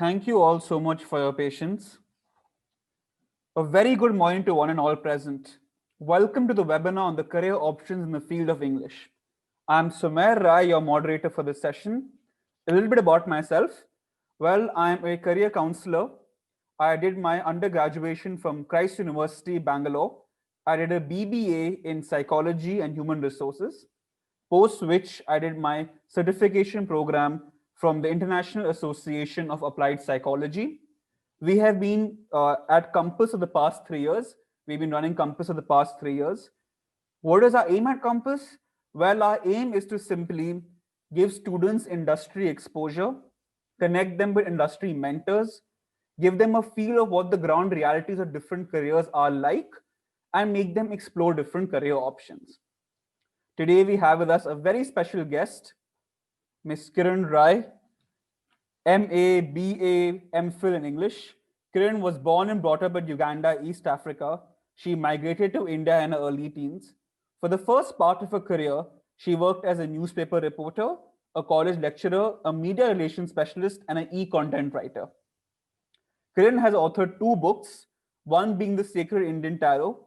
Thank you all so much for your patience. A very good morning to one and all present. Welcome to the webinar on the career options in the field of English. I'm Kiren Rai, your moderator for this session. A little bit about myself. Well, I'm a career counselor. I did my undergraduation from Christ University, Bangalore. I did a BBA in psychology and human resources, post which I did my certification program from the International Association of Applied Psychology. We have been at Compass for the past 3 years. We've been running Compass for the past 3 years. What is our aim at Compass? Well, our aim is to simply give students industry exposure, connect them with industry mentors, give them a feel of what the ground realities of different careers are like, and make them explore different career options. Today, we have with us a very special guest, Ms. Kiren Rai, MA, BA, MPhil in English. Kiren was born and brought up in Uganda, East Africa. She migrated to India in her early teens. For the first part of her career, she worked as a newspaper reporter, a college lecturer, a media relations specialist, and an e-content writer. Kiren has authored 2 books, one being The Sacred Indian Tarot.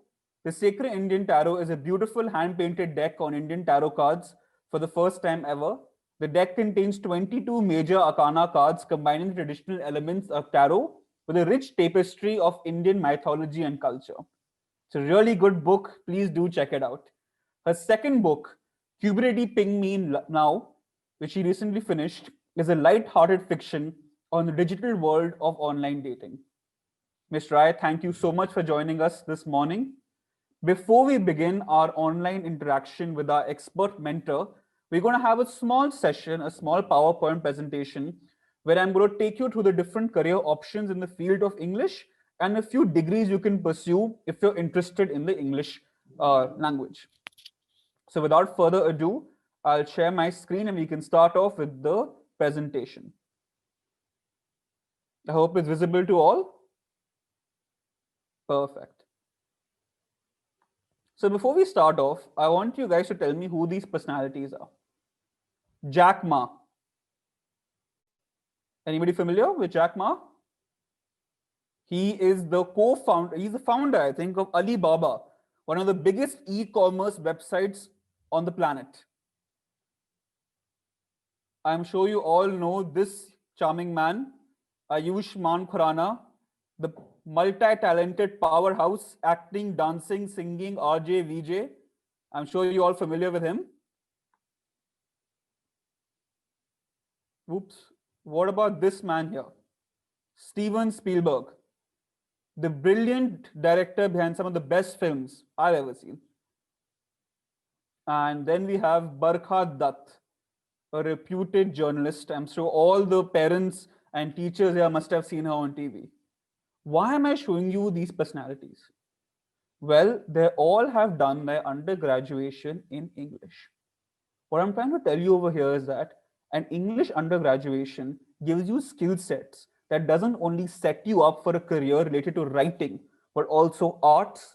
The Sacred Indian Tarot is a beautiful hand-painted deck on Indian tarot cards for the first time ever. The deck contains 22 major arcana cards combining the traditional elements of tarot with a rich tapestry of Indian mythology and culture. It's a really good book. Please do check it out. Her second book, Humanity Ping Me Now, which she recently finished, is a light-hearted fiction on the digital world of online dating. Ms. Rai, thank you so much for joining us this morning. Before we begin our online interaction with our expert mentor, we're going to have a small session, a small PowerPoint presentation, where I'm going to take you through the different career options in the field of English and a few degrees you can pursue if you're interested in the English language. So without further ado, I'll share my screen and we can start off with the presentation. I hope it's visible to all. Perfect. So before we start off, I want you guys to tell me who these personalities are. Jack Ma. Anybody familiar with Jack Ma? He is the co-founder, he's the founder, I think, of Alibaba, one of the biggest e-commerce websites on the planet. I'm sure you all know this charming man, Ayushmann Khurrana, the multi-talented powerhouse, acting, dancing, singing, RJ, VJ. I'm sure you're all familiar with him. Oops. What about this man here? Steven Spielberg, the brilliant director behind some of the best films I've ever seen. And then we have Barkha Dutt, a reputed journalist. I'm sure all the parents and teachers here must have seen her on TV. Why am I showing you these personalities? Well, they all have done their undergraduation in English. What I'm trying to tell you over here is that an English undergraduation gives you skill sets that doesn't only set you up for a career related to writing, but also arts,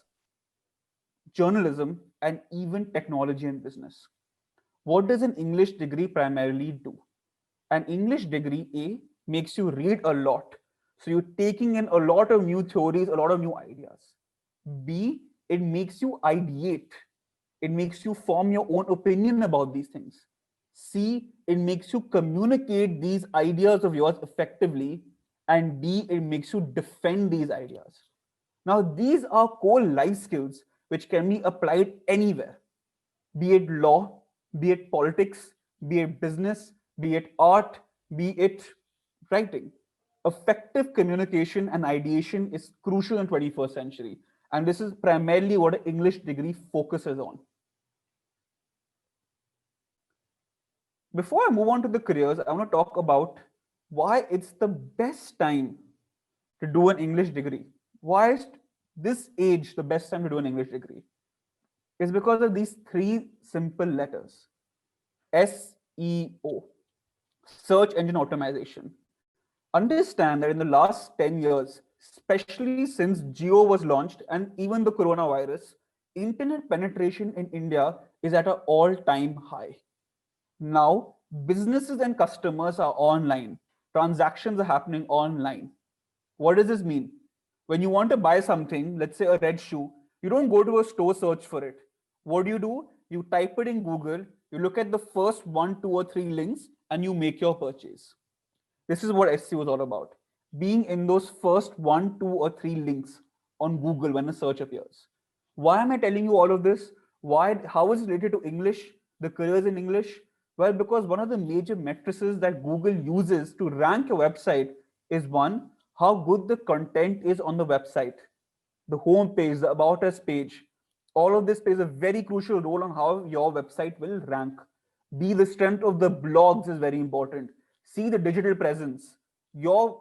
journalism, and even technology and business. What does an English degree primarily do? An English degree, A, makes you read a lot. So you're taking in a lot of new theories, a lot of new ideas. B, it makes you ideate. It makes you form your own opinion about these things. C, it makes you communicate these ideas of yours effectively. And D, it makes you defend these ideas. Now, these are core life skills which can be applied anywhere, be it law, be it politics, be it business, be it art, be it writing. Effective communication and ideation is crucial in the 21st century. And this is primarily what an English degree focuses on. Before I move on to the careers, I want to talk about why it's the best time to do an English degree. Why is this age the best time to do an English degree? It's because of these 3 simple letters. SEO, search engine optimization. Understand that in the last 10 years, especially since Geo was launched and even the coronavirus, internet penetration in India is at an all-time high. Now, businesses and customers are online. Transactions are happening online. What does this mean? When you want to buy something, let's say a red shoe, you don't go to a store search for it. What do? You type it in Google, you look at the first one, two, or three links, and you make your purchase. This is what SEO is all about. Being in those first one, two, or three links on Google when a search appears. Why am I telling you all of this? Why? How is it related to English? The careers in English? Well, because one of the major matrices that Google uses to rank your website is one, how good the content is on the website, the home page, the about us page. All of this plays a very crucial role on how your website will rank. B, the strength of the blogs is very important. C, the digital presence, your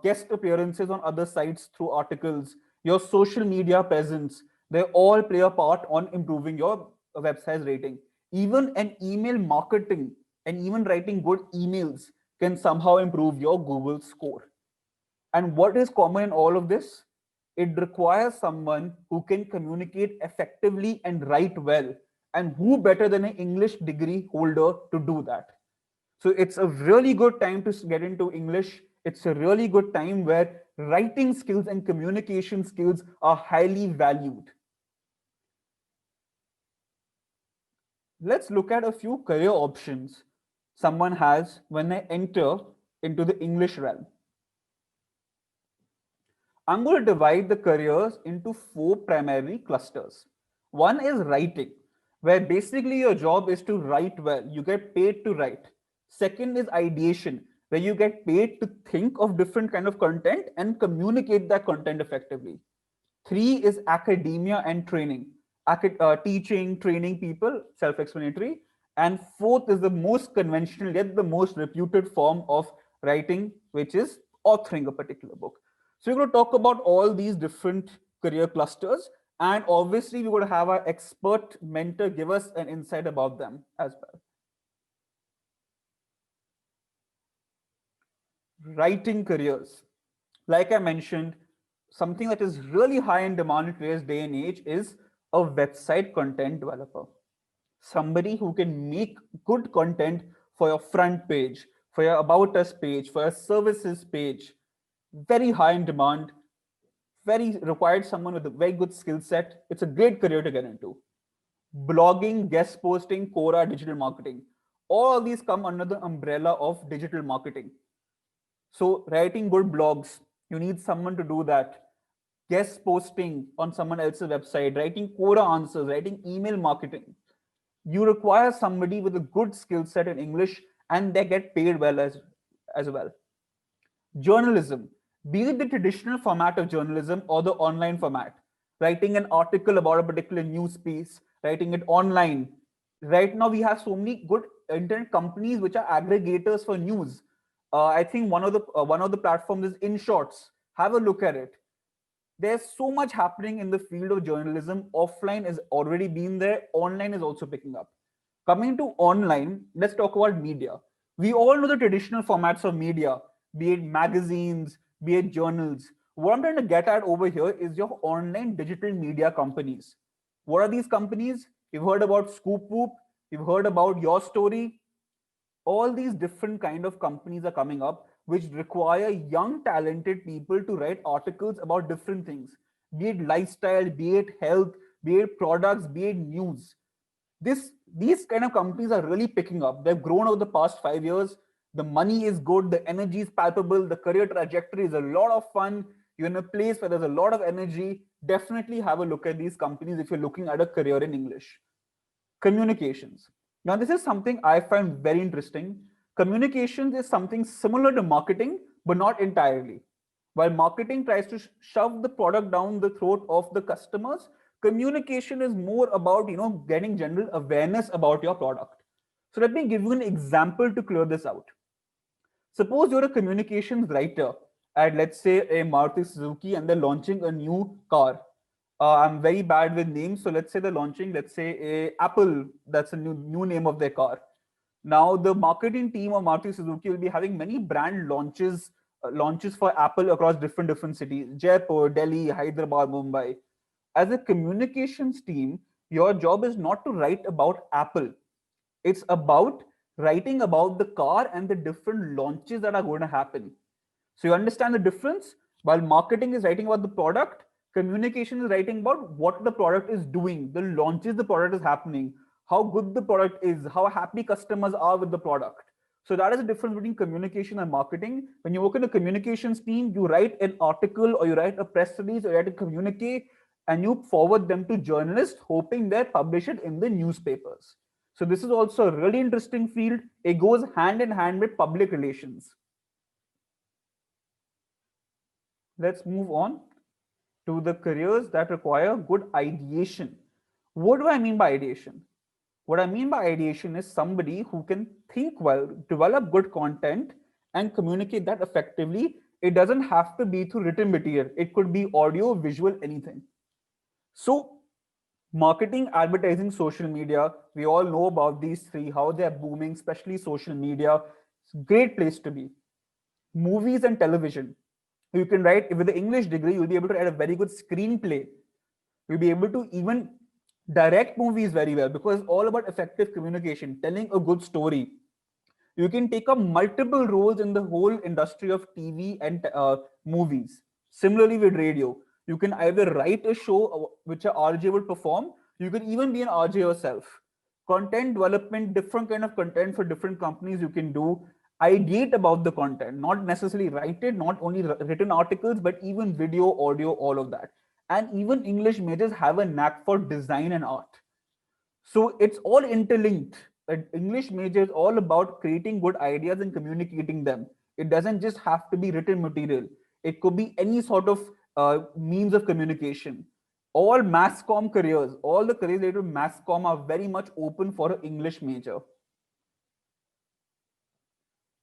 guest appearances on other sites through articles, your social media presence, they all play a part on improving your website's rating. Even an email marketing and even writing good emails can somehow improve your Google score. And what is common in all of this? It requires someone who can communicate effectively and write well. And who better than an English degree holder to do that? So it's a really good time to get into English. It's a really good time where writing skills and communication skills are highly valued. Let's look at a few career options someone has when they enter into the English realm. I'm going to divide the careers into four primary clusters. One is writing, where basically your job is to write well. You get paid to write. Second is ideation, where you get paid to think of different kind of content and communicate that content effectively. Three is academia and training, teaching, training people, self-explanatory. And fourth is the most conventional yet the most reputed form of writing, which is authoring a particular book. So we're going to talk about all these different career clusters, and obviously we're going to have our expert mentor give us an insight about them as well. Writing careers. Like I mentioned, something that is really high in demand in today's day and age is a website content developer. Somebody who can make good content for your front page, for your about us page, for your services page. Very high in demand, very required someone with a very good skill set. It's a great career to get into. Blogging, guest posting, Quora, digital marketing. All these come under the umbrella of digital marketing. So writing good blogs, you need someone to do that. Guest posting on someone else's website, writing Quora answers, writing email marketing. You require somebody with a good skill set in English, and they get paid well as well. Journalism, be it the traditional format of journalism or the online format, writing an article about a particular news piece, writing it online. Right now, we have so many good internet companies which are aggregators for news. I think one of the platforms is InShots. Have a look at it. There's so much happening in the field of journalism. Offline is already been there. Online is also picking up. Coming to online, let's talk about media. We all know the traditional formats of media, be it magazines, be it journals. What I'm trying to get at over here is your online digital media companies. What are these companies? You've heard about Scoop Whoop, you've heard about Your Story. All these different kind of companies are coming up which require young talented people to write articles about different things, be it lifestyle, be it health, be it products, be it news. These kind of companies are really picking up. They've grown over the past 5 years. The money is good, the energy is palpable, the career trajectory is a lot of fun. You're in a place where there's a lot of energy. Definitely have a look at these companies if you're looking at a career in English. Communications. Now, this is something I find very interesting. Communications is something similar to marketing, but not entirely. While marketing tries to shove the product down the throat of the customers, communication is more about getting general awareness about your product. So let me give you an example to clear this out. Suppose you're a communications writer at, let's say, a Maruti Suzuki, and they're launching a new car. I'm very bad with names, so let's say they're launching, let's say, a Apple. That's a new name of their car. Now, the marketing team of Maruti Suzuki will be having many brand launches for Apple across different cities: Jaipur, Delhi, Hyderabad, Mumbai. As a communications team, your job is not to write about Apple. It's about writing about the car and the different launches that are going to happen. So you understand the difference? While marketing is writing about the product, communication is writing about what the product is doing, the launches the product is happening, how good the product is, how happy customers are with the product. So that is the difference between communication and marketing. When you work in a communications team, you write an article or you write a press release or you write a communique and you forward them to journalists, hoping they publish it in the newspapers. So this is also a really interesting field. It goes hand in hand with public relations. Let's move on to the careers that require good ideation. What do I mean by ideation? What I mean by ideation is somebody who can think well, develop good content, and communicate that effectively. It doesn't have to be through written material, it could be audio, visual, anything. So, marketing, advertising, social media, we all know about these three, how they're booming, especially social media. It's a great place to be. Movies and television. You can write, with the English degree, you'll be able to write a very good screenplay. You'll be able to even direct movies very well because it's all about effective communication, telling a good story. You can take up multiple roles in the whole industry of TV and movies. Similarly, with radio, you can either write a show which a RJ would perform. You can even be an RJ yourself. Content development, different kind of content for different companies you can do. Ideate about the content, not necessarily write it, not only written articles, but even video, audio, all of that. And even English majors have a knack for design and art. So it's all interlinked. English major is all about creating good ideas and communicating them. It doesn't just have to be written material. It could be any sort of means of communication. All mass comm careers, all the careers related to mass comm are very much open for an English major.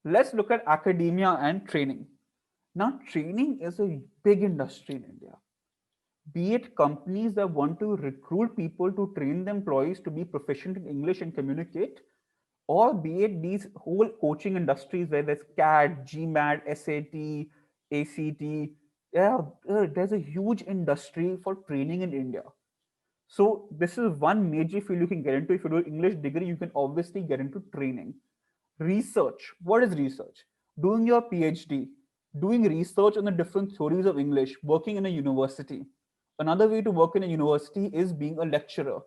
Let's look at academia and training. Now, training is a big industry in India. Be it companies that want to recruit people to train the employees to be proficient in English and communicate, or be it these whole coaching industries where there's CAT, GMAT, SAT, ACT. Yeah, there's a huge industry for training in India. So this is one major field you can get into. If you do an English degree, you can obviously get into training. Research. What is research? Doing your PhD, doing research on the different theories of English, working in a university. Another way to work in a university is being a lecturer.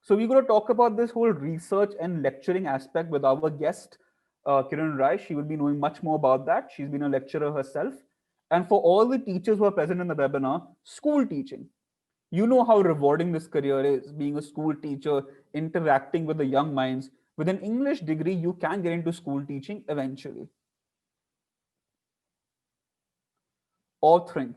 So we're going to talk about this whole research and lecturing aspect with our guest, Kiren Rai. She will be knowing much more about that. She's been a lecturer herself. And for all the teachers who are present in the webinar, school teaching. You know how rewarding this career is, being a school teacher, interacting with the young minds. With an English degree, you can get into school teaching eventually. Authoring.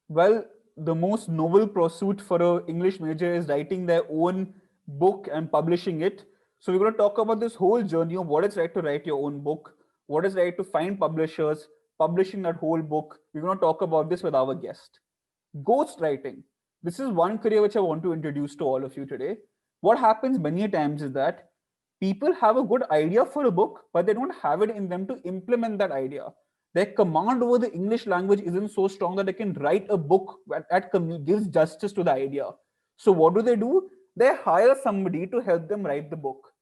Well, the most noble pursuit for an English major is writing their own book and publishing it. So we're going to talk about this whole journey of what it's like to write your own book, what it's like to find publishers, publishing that whole book. We're going to talk about this with our guest. Ghostwriting. This is one career which I want to introduce to all of you today. What happens many times is that people have a good idea for a book, but they don't have it in them to implement that idea. Their command over the English language isn't so strong that they can write a book that gives justice to the idea. So what do? They hire somebody to help them write the book.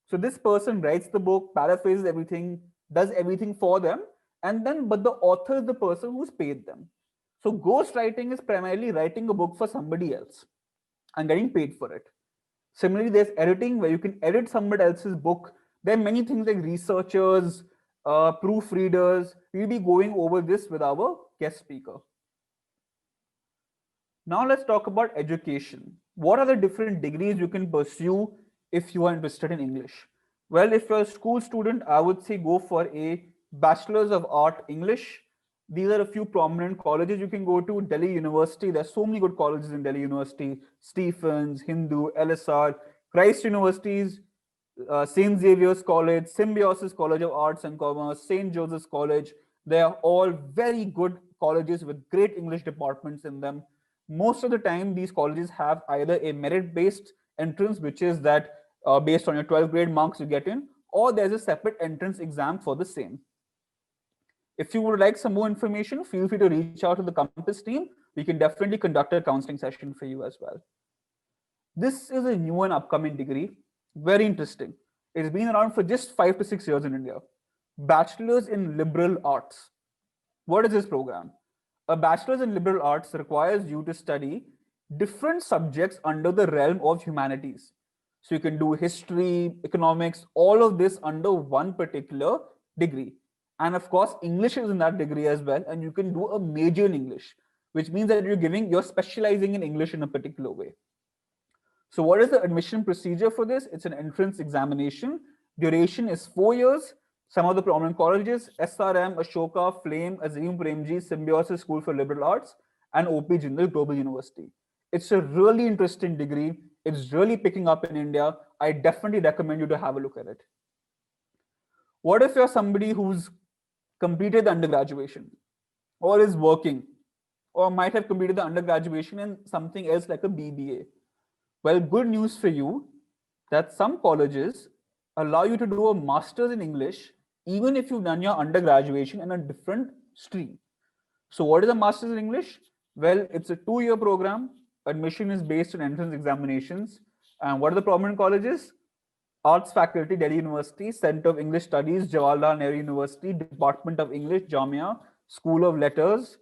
So this person writes the book, paraphrases everything, does everything for them, and then but the author is the person who's paid them. So ghostwriting is primarily writing a book for somebody else and getting paid for it. Similarly, there's editing where you can edit somebody else's book. There are many things like researchers, proofreaders. We'll be going over this with our guest speaker. Now let's talk about education. What are the different degrees you can pursue if you are interested in English? Well, if you're a school student, I would say go for a Bachelors of Art English. These are a few prominent colleges you can go to. Delhi University, there's so many good colleges in Delhi University. Stephens, Hindu, LSR, Christ Universities, St. Xavier's College, Symbiosis College of Arts and Commerce, St. Joseph's College. They are all very good colleges with great English departments in them. Most of the time, these colleges have either a merit-based entrance, which is that based on your 12th grade marks you get in, or there's a separate entrance exam for the same. If you would like some more information, feel free to reach out to the Compass team. We can definitely conduct a counseling session for you as well. This is a new and upcoming degree. Very interesting. It's been around for just 5 to 6 years in India. Bachelors in Liberal Arts. What is this program? A bachelor's in liberal arts requires you to study different subjects under the realm of humanities. So you can do history, economics, all of this under one particular degree. And of course, English is in that degree as well. And you can do a major in English, which means that you're specializing in English in a particular way. So, what is the admission procedure for this? It's an entrance examination. Duration is 4 years. Some of the prominent colleges: SRM, Ashoka, Flame, Azim Premji, Symbiosis School for Liberal Arts, and OP Jindal Global University. It's a really interesting degree. It's really picking up in India. I definitely recommend you to have a look at it. What if you're somebody who's completed the undergraduation or is working or might have completed the undergraduation in something else like a BBA? Well, good news for you that some colleges allow you to do a master's in English even if you've done your undergraduation in a different stream. So, what is a master's in English? Well, it's a 2 year program. Admission is based on entrance examinations. And what are the prominent colleges? Arts Faculty, Delhi University; Center of English Studies, Jawaharlal Nehru University; Department of English, Jamia; School of Letters,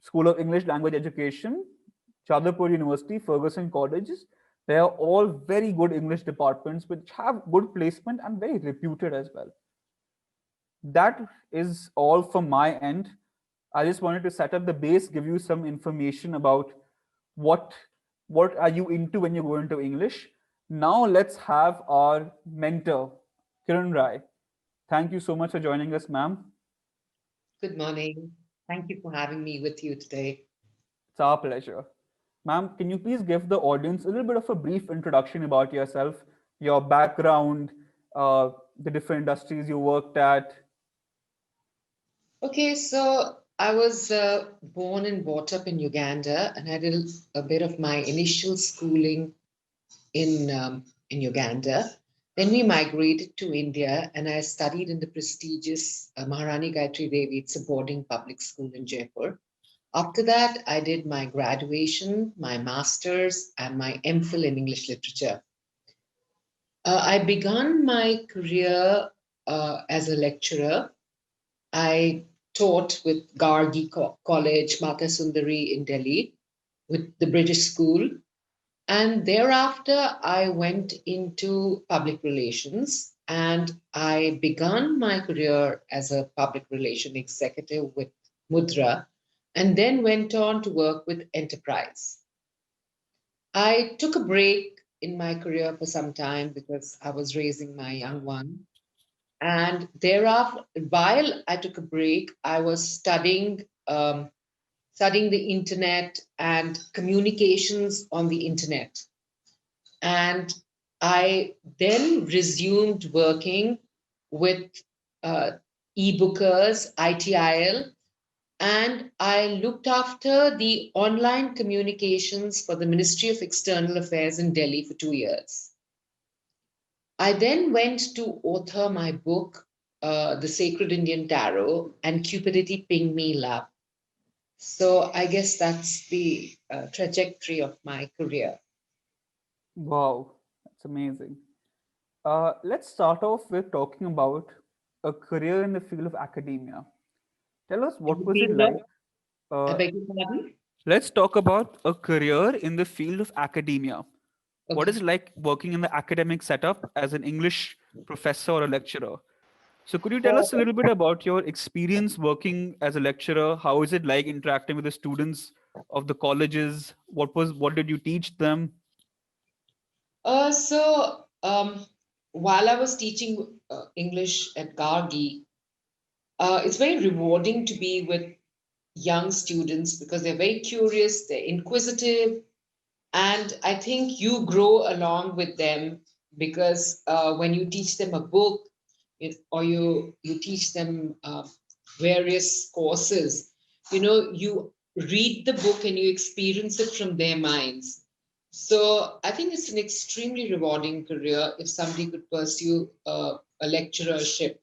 School of English Language Education, Chadapur University, Ferguson Colleges. They are all very good English departments which have good placement and very reputed as well. That is all from my end. I just wanted to set up the base, give you some information about what what are you into when you go into English. Now let's have our mentor, Kiren Rai. Thank you so much for joining us, ma'am. Good morning. Thank you for having me with you today. It's our pleasure. Ma'am, can you please give the audience a little bit of a brief introduction about yourself, your background, the different industries you worked at? Okay, so I was born and brought up in Uganda, and I did a bit of my initial schooling in Uganda. Then we migrated to India, and I studied in the prestigious Maharani Gayatri Devi. It's a boarding public school in Jaipur. After that, I did my graduation, my master's, and my MPhil in English literature. I began my career as a lecturer. I taught with Gargi College, Mata Sundari in Delhi, with the British School. And thereafter, I went into public relations and I began my career as a public relation executive with Mudra and then went on to work with enterprise. I took a break in my career for some time because I was raising my young one. And thereafter, while I took a break, I was studying the internet and communications on the internet. And I then resumed working with uh, e-bookers, ITIL, and I looked after the online communications for the Ministry of External Affairs in Delhi for 2 years. I then went to author my book, The Sacred Indian Tarot, and Cupidity Ping Me Love. So I guess that's the trajectory of my career. Wow, that's amazing. Let's start off with talking about a career in the field of academia. Tell us, In what the was it field like? of, I Uh, beg your pardon? let's talk about a career in the field of academia. What is Okay. it like working in the academic setup as an English professor or a lecturer? So, could you tell us a little bit about your experience working as a lecturer? How is it like interacting with the students of the colleges? What did you teach them? So, while I was teaching English at Gargi, it's very rewarding to be with young students because they're very curious, they're inquisitive, and I think you grow along with them because when you teach them a book or you teach them various courses, you read the book and you experience it from their minds. So I think it's an extremely rewarding career if somebody could pursue a lecturership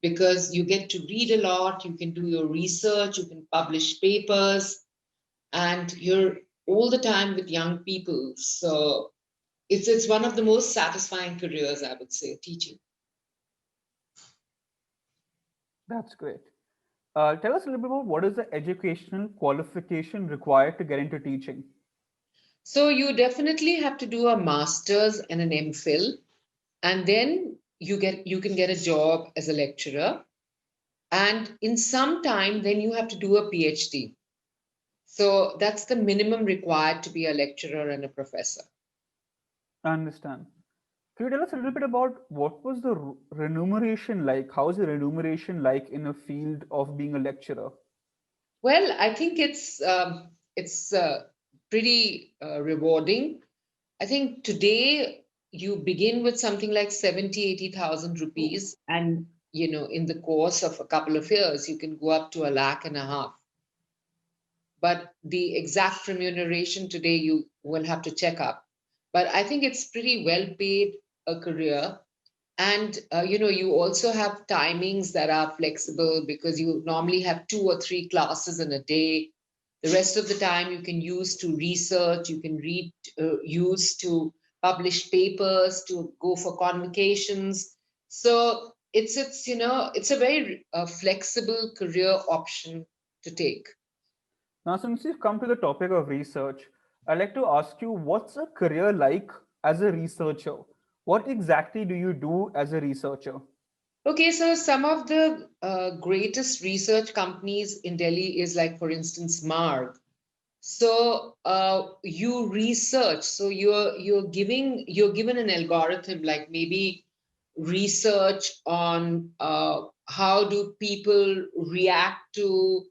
because you get to read a lot, you can do your research, you can publish papers, and you're all the time with young people. So It's one of the most satisfying careers, I would say, teaching. That's great. Tell us a little bit about what is the educational qualification required to get into teaching. So you definitely have to do a master's and an MPhil, and then you can get a job as a lecturer. And in some time, then you have to do a PhD. So that's the minimum required to be a lecturer and a professor. I understand. Can you tell us a little bit about what was the remuneration like? How is the remuneration like in a field of being a lecturer? Well, I think it's pretty rewarding. I think today you begin with something like 70, 80,000 rupees, and in the course of a couple of years, you can go up to 1.5 lakh. But the exact remuneration today you will have to check up. But I think it's pretty well paid a career. And you also have timings that are flexible because you normally have 2 or 3 classes in a day. The rest of the time you can use to research, you can use to publish papers, to go for convocations. So it's a very flexible career option to take. Now, since you've come to the topic of research, I'd like to ask you what's a career like as a researcher? What exactly do you do as a researcher? Okay, so some of the greatest research companies in Delhi is like, for instance, Marg. So you research. So you're given an algorithm, like maybe research on how do people react to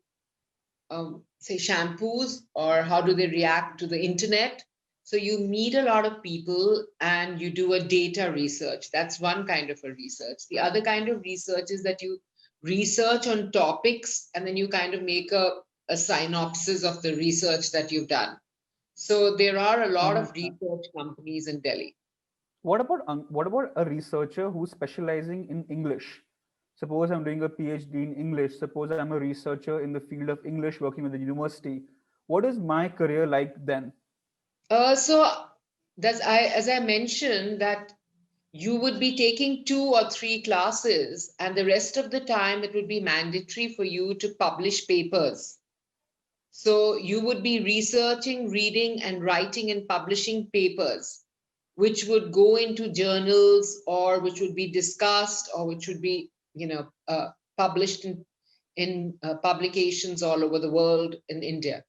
say shampoos, or how do they react to the internet. So you meet a lot of people and you do a data research. That's one kind of a research. The other kind of research is that you research on topics and then you kind of make a synopsis of the research that you've done. So there are a I lot of understand. research companies in Delhi. What about a researcher who's specializing in English? Suppose I'm doing a PhD in English. Suppose I'm a researcher in the field of English working with the university. What is my career like then? So as I mentioned, that you would be taking 2 or 3 classes, and the rest of the time it would be mandatory for you to publish papers. So you would be researching, reading, and writing and publishing papers, which would go into journals, or which would be discussed, or which would be, published in publications all over the world in India.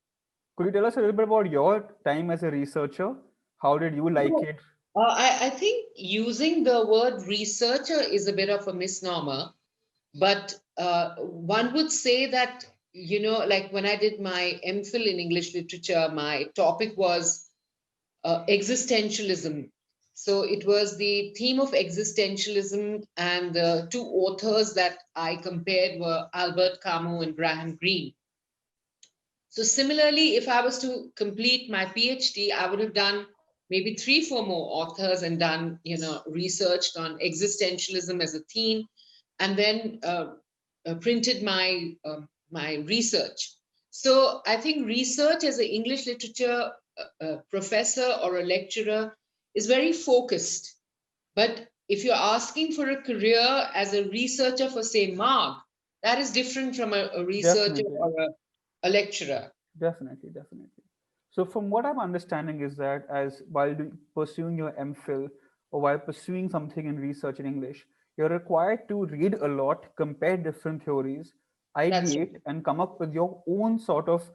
Could you tell us a little bit about your time as a researcher? How did you like So, it? I think using the word researcher is a bit of a misnomer, but one would say that, like when I did my MPhil in English literature, my topic was existentialism. So it was the theme of existentialism, and the two authors that I compared were Albert Camus and Graham Greene. So similarly, if I was to complete my PhD, I would have done maybe 3, 4 more authors and done, researched on existentialism as a theme, and then printed my research. So I think research as an English literature professor or a lecturer is very focused. But if you're asking for a career as a researcher for, say, Mark, that is different from a researcher Definitely. or a lecturer. Definitely. So, from what I'm understanding is that as while pursuing your MPhil or while pursuing something in research in English, you're required to read a lot, compare different theories, That's ideate, right. and come up with your own sort of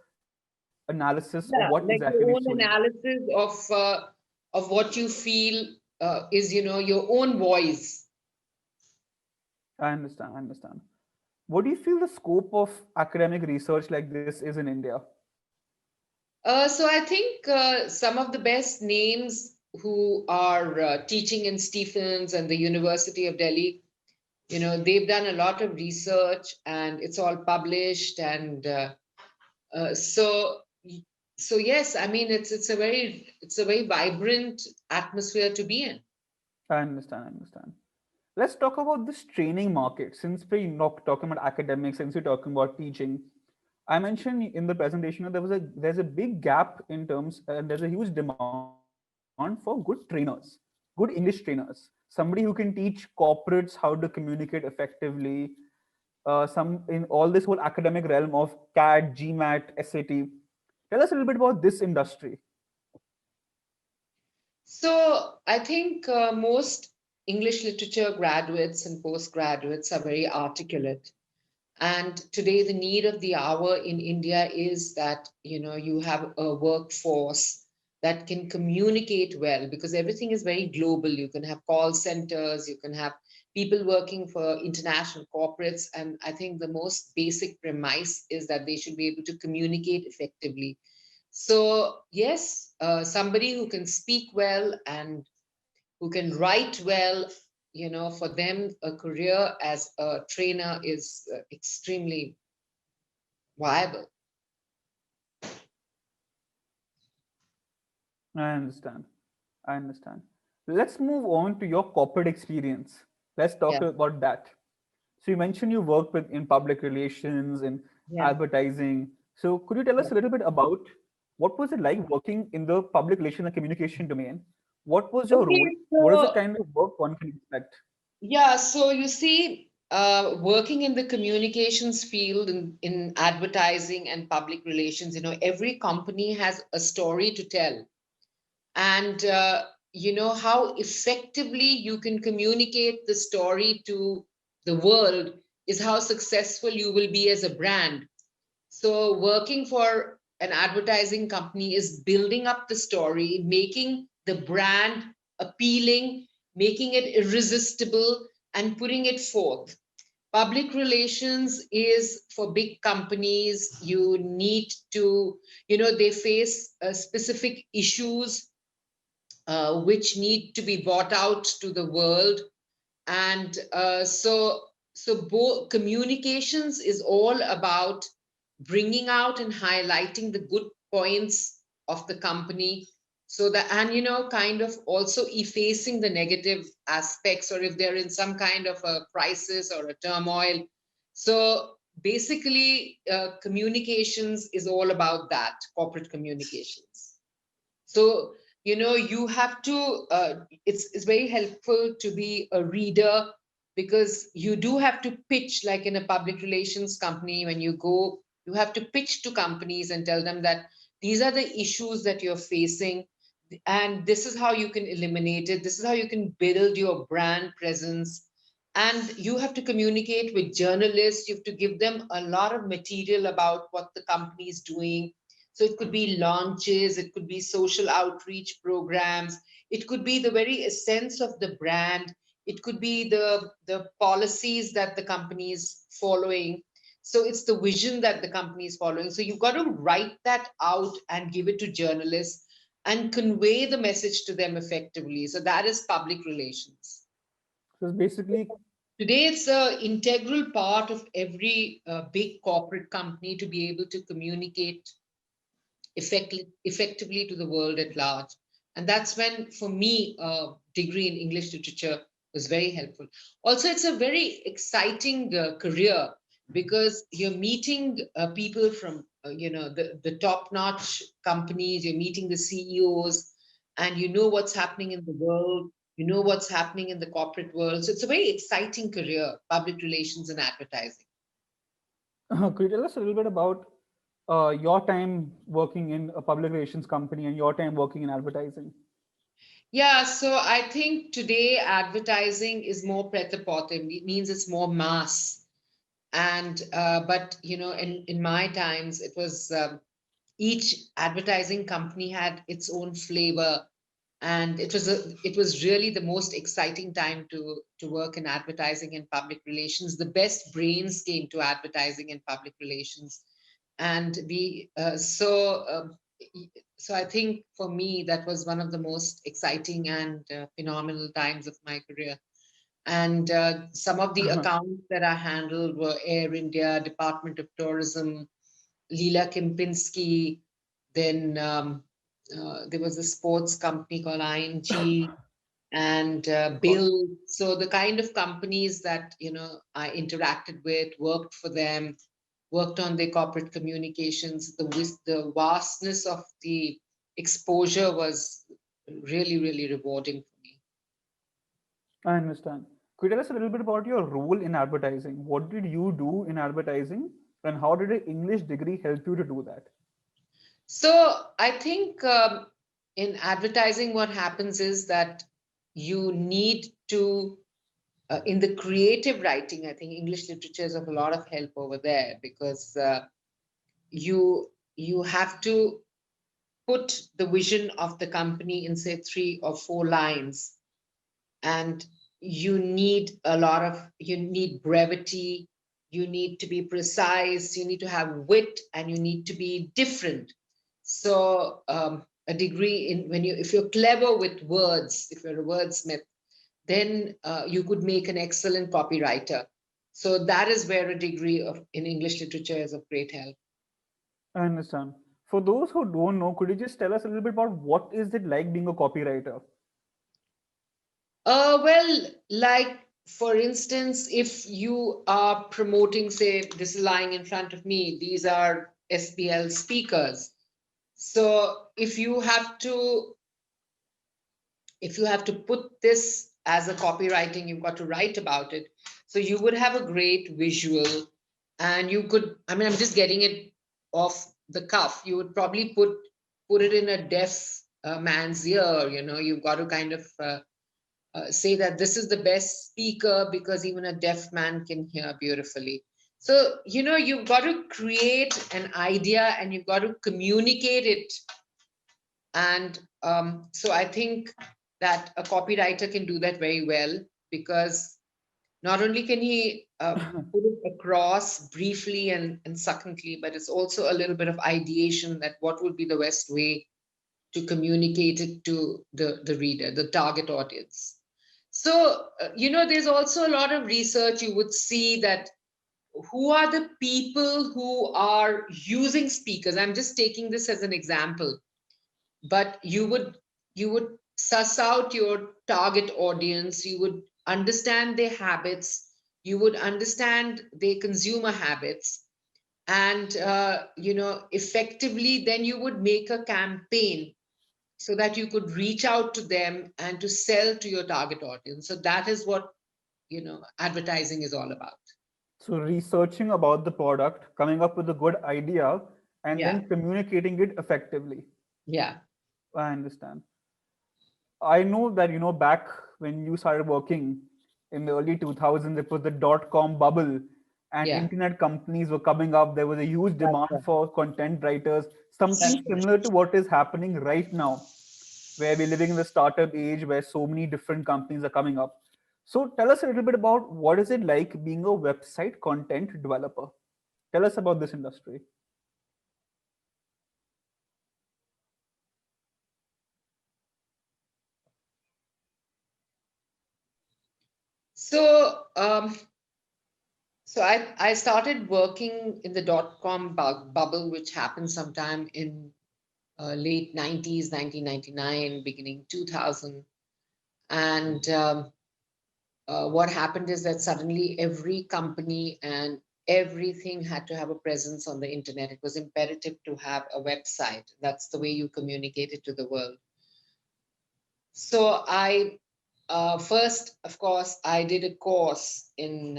analysis of what Yeah, exactly like needs to be your read. own analysis of what you feel is, your own voice. I understand. What do you feel the scope of academic research like this is in India? So I think some of the best names who are teaching in Stephens and the University of Delhi, they've done a lot of research and it's all published. And uh, so, so yes, I mean it's a very vibrant atmosphere to be in. I understand. Let's talk about this training market. Since we're not talking about academics, since we're talking about teaching, I mentioned in the presentation that there's a big gap in terms, and there's a huge demand for training. for good trainers, good English trainers, somebody who can teach corporates how to communicate effectively, some in all this whole academic realm of CAT, GMAT, SAT. Tell us a little bit about this industry. So I think most English literature graduates and postgraduates are very articulate. And today, the need of the hour in India is that you have a workforce that can communicate well, because everything is very global. You can have call centers, you can have people working for international corporates, and I think the most basic premise is that they should be able to communicate effectively. So yes, somebody who can speak well and who can write well, for them, a career as a trainer is extremely viable. I understand. I understand. Let's move on to your corporate experience. Let's talk Yeah, about that. So you mentioned you work with in public relations and yeah, advertising. So could you tell yeah. us a little bit about what was it like working in the public relation and communication domain? What was your role? Okay, What is the so kind of work one can expect? yeah, so you see, working in the communications field in advertising and public relations, every company has a story to tell. And how effectively you can communicate the story to the world is how successful you will be as a brand. So working for an advertising company is building up the story, making the brand appealing, making it irresistible, and putting it forth. Public relations is for big companies. You need to, they face specific issues which need to be brought out to the world. And both communications is all about bringing out and highlighting the good points of the company, so that, and kind of also effacing the negative aspects, or if they're in some kind of a crisis or a turmoil. So basically, communications is all about that, corporate communications. So you have to it's very helpful to be a reader, because you do have to pitch, like in a public relations company. When you go, you have to pitch to companies and tell them that these are the issues that you're facing, and this is how you can eliminate it, this is how you can build your brand presence. And you have to communicate with journalists, you have to give them a lot of material about what the company is doing. So it could be launches, it could be social outreach programs, it could be the very essence of the brand, it could be the policies that the company is following. So it's the vision that the company is following. So you've got to write that out and give it to journalists and convey the message to them effectively. So that is public relations. So it's basically Today, it's an integral part of every big corporate company to be able to communicate effectively to the world at large. And that's when, for me, a degree in English literature was very helpful. Also, it's a very exciting career, because you're meeting people from, the top-notch companies, you're meeting the CEOs, and you know what's happening in the world, you know what's happening in the corporate world. So it's a very exciting career, public relations and advertising. could you tell us a little bit about your time working in a public relations company and your time working in advertising? Yeah, so I think today advertising is more pret-a-porter. It means it's more mass. And but in my times, it was each advertising company had its own flavor, and it was really the most exciting time to work in advertising and public relations. The best brains came to advertising and public relations, and we so I think for me that was one of the most exciting and phenomenal times of my career. And some of the accounts that I handled were Air India, Department of Tourism, Leela Kempinski. Then there was a sports company called ING, and Bill. So the kind of companies that I interacted with, worked for them, worked on their corporate communications. The vastness of the exposure was really, really rewarding for me. I understand. Could you tell us a little bit about your role in advertising? What did you do in advertising, and how did an English degree help you to do that? So I think in advertising, what happens is that you need to, in the creative writing, I think English literature is of a lot of help over there because you have to put the vision of the company in say 3 or 4 lines, and you need brevity, you need to be precise, you need to have wit, and you need to be different. So a degree in, when you, if you're clever with words, if you're a wordsmith, then you could make an excellent copywriter. So that is where a degree of in English literature is of great help. I understand. For those who don't know, could you just tell us a little bit about what is it like being a copywriter? Well, like for instance, if you are promoting, say, this is lying in front of me, these are SPL speakers. So if you have to put this as a copywriting, you've got to write about it. So you would have a great visual, and you could, I mean, I'm just getting it off the cuff. You would probably put it in a deaf man's ear. You've got to kind of say that this is the best speaker because even a deaf man can hear beautifully. So, you've got to create an idea and you've got to communicate it. And so I think that a copywriter can do that very well because not only can he put it across briefly and succinctly, but it's also a little bit of ideation that what would be the best way to communicate it to the reader, the target audience. So, there's also a lot of research. You would see that who are the people who are using speakers. I'm just taking this as an example, but you would suss out your target audience. You would understand their habits. You would understand their consumer habits, and effectively, then you would make a campaign so that you could reach out to them and to sell to your target audience. So that is what advertising is all about. So, researching about the product, coming up with a good idea, and Yeah, then communicating it effectively. yeah, I understand. I know that, back when you started working in the early 2000s, it was the dot com bubble and yeah. internet companies were coming up. There was a huge That's demand right. for content writers, That's something right. similar to what is happening right now, where we're living in the startup age where so many different companies are coming up. So tell us a little bit about what is it like being a website content developer? Tell us about this industry. So, I started working in the dot-com bubble, which happened sometime in late 90s, 1999, beginning 2000. And what happened is that suddenly every company and everything had to have a presence on the internet. It was imperative to have a website. That's the way you communicated to the world. So I first, of course, I did a course in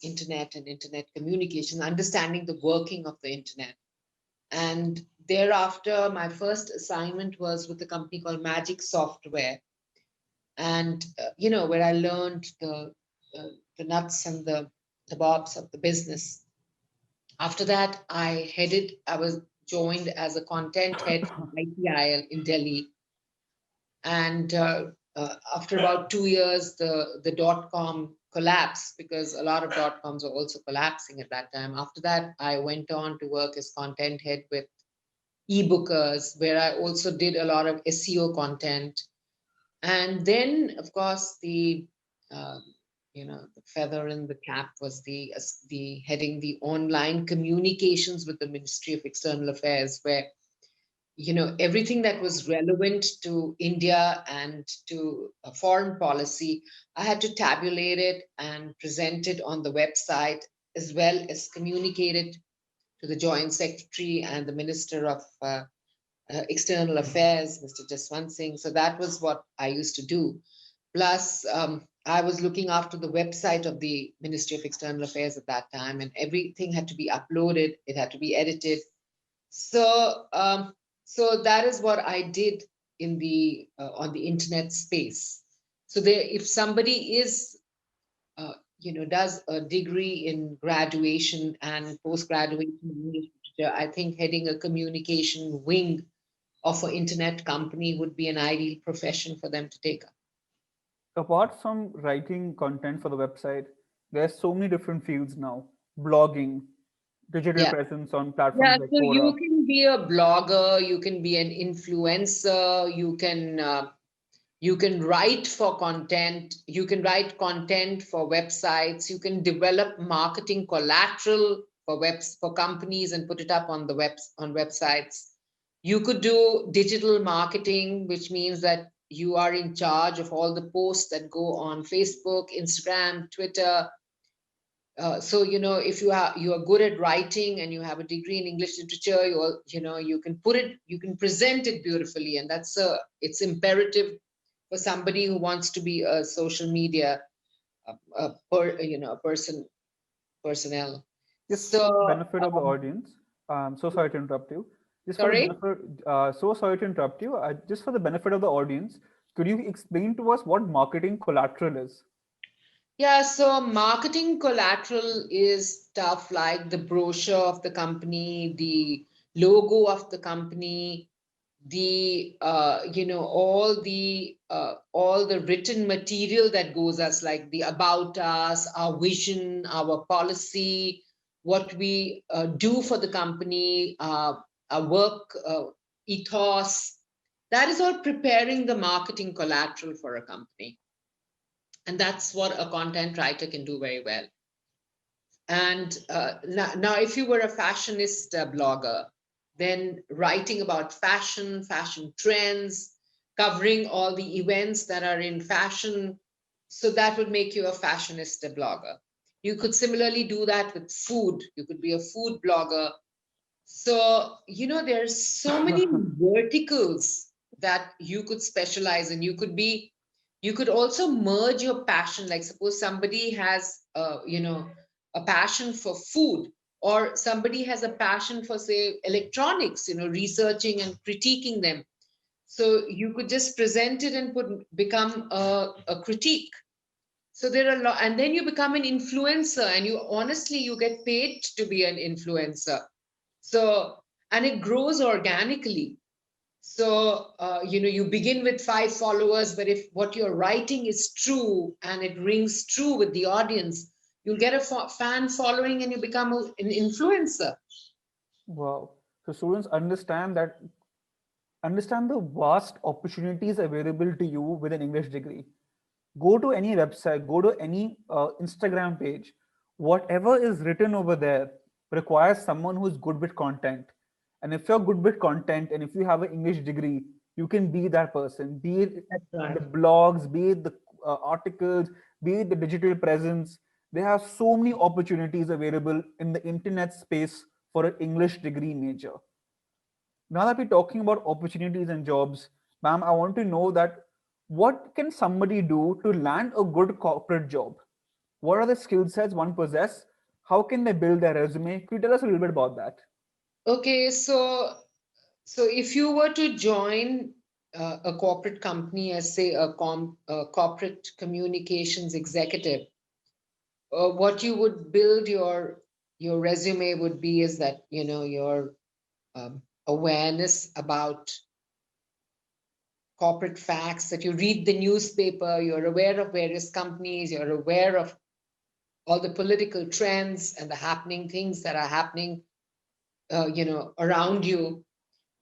internet and internet communication, understanding the working of the internet. And thereafter, my first assignment was with a company called Magic Software, and where I learned the nuts and the bobs of the business. After that, I was joined as a content head in ITIL in Delhi, and after about 2 years, the dot com collapsed because a lot of dot coms were also collapsing at that time. After that, I went on to work as content head with ebookers, where I also did a lot of SEO content. And then, of course, uh, the feather in the cap was the heading the online communications with the Ministry of External Affairs, where everything that was relevant to India and to a foreign policy, I had to tabulate it and present it on the website, as well as communicate it to the Joint Secretary and the Minister of external affairs, Mr. Jaswant Singh. So that was what I used to do. Plus, I was looking after the website of the Ministry of External Affairs at that time, and everything had to be uploaded. It had to be edited. So that is what I did in the on the internet space. So there, if somebody is does a degree in graduation and post graduation in English literature, I think heading a communication wing of an internet company would be an ideal profession for them to take up. Apart from writing content for the website, there's so many different fields now. Blogging, digital Yeah. presence on Yeah, platforms like so Quora. you can be a blogger, you can be an influencer, you can write for content, you can write content for websites, you can develop marketing collateral for companies and put it up on the on websites. You could do digital marketing, which means that you are in charge of all the posts that go on Facebook, Instagram, Twitter. So if you are good at writing and you have a degree in English literature, you can put it, you can present it beautifully, and it's imperative for somebody who wants to be a social media a personnel. Just for the So benefit of the audience, so sorry to interrupt you. Just for the sorry. benefit, so sorry to interrupt you. Just for the benefit of the audience, could you explain to us what marketing collateral is? Yeah, so marketing collateral is stuff like the brochure of the company, the logo of the company, the all the written material that goes as like the about us, our vision, our policy, what we do for the company, our work ethos. That is all preparing the marketing collateral for a company, and that's what a content writer can do very well. And now, if you were a fashionist blogger, then writing about fashion trends, covering all the events that are in fashion, so that would make you a fashionista blogger. You could similarly do that with food. You could be a food blogger. So, there's so many verticals that you could specialize in. You could also merge your passion. Like suppose somebody has, a passion for food, or somebody has a passion for, say, electronics, researching and critiquing them. So you could just present it and become a critique. So there are a lot, and then you become an influencer, and you get paid to be an influencer. So, and it grows organically. So, you begin with 5 followers, but if what you're writing is true and it rings true with the audience, you'll get a fan following and you become an influencer. Wow. So students understand the vast opportunities available to you with an English degree. Go to any website, go to any Instagram page. Whatever is written over there requires someone who's good with content. And if you're good with content and if you have an English degree, you can be that person, be it That's right. the blogs, be it the articles, be it the digital presence. They have so many opportunities available in the internet space for an English degree major. Now that we're talking about opportunities and jobs, ma'am, I want to know that what can somebody do to land a good corporate job? What are the skill sets one possess? How can they build their resume? Could you tell us a little bit about that? Okay, so if you were to join a corporate company as, say, a corporate communications executive, what you would build your resume would be is that your awareness about corporate facts, that you read the newspaper, you're aware of various companies, you're aware of all the political trends and the happening things that are happening around you.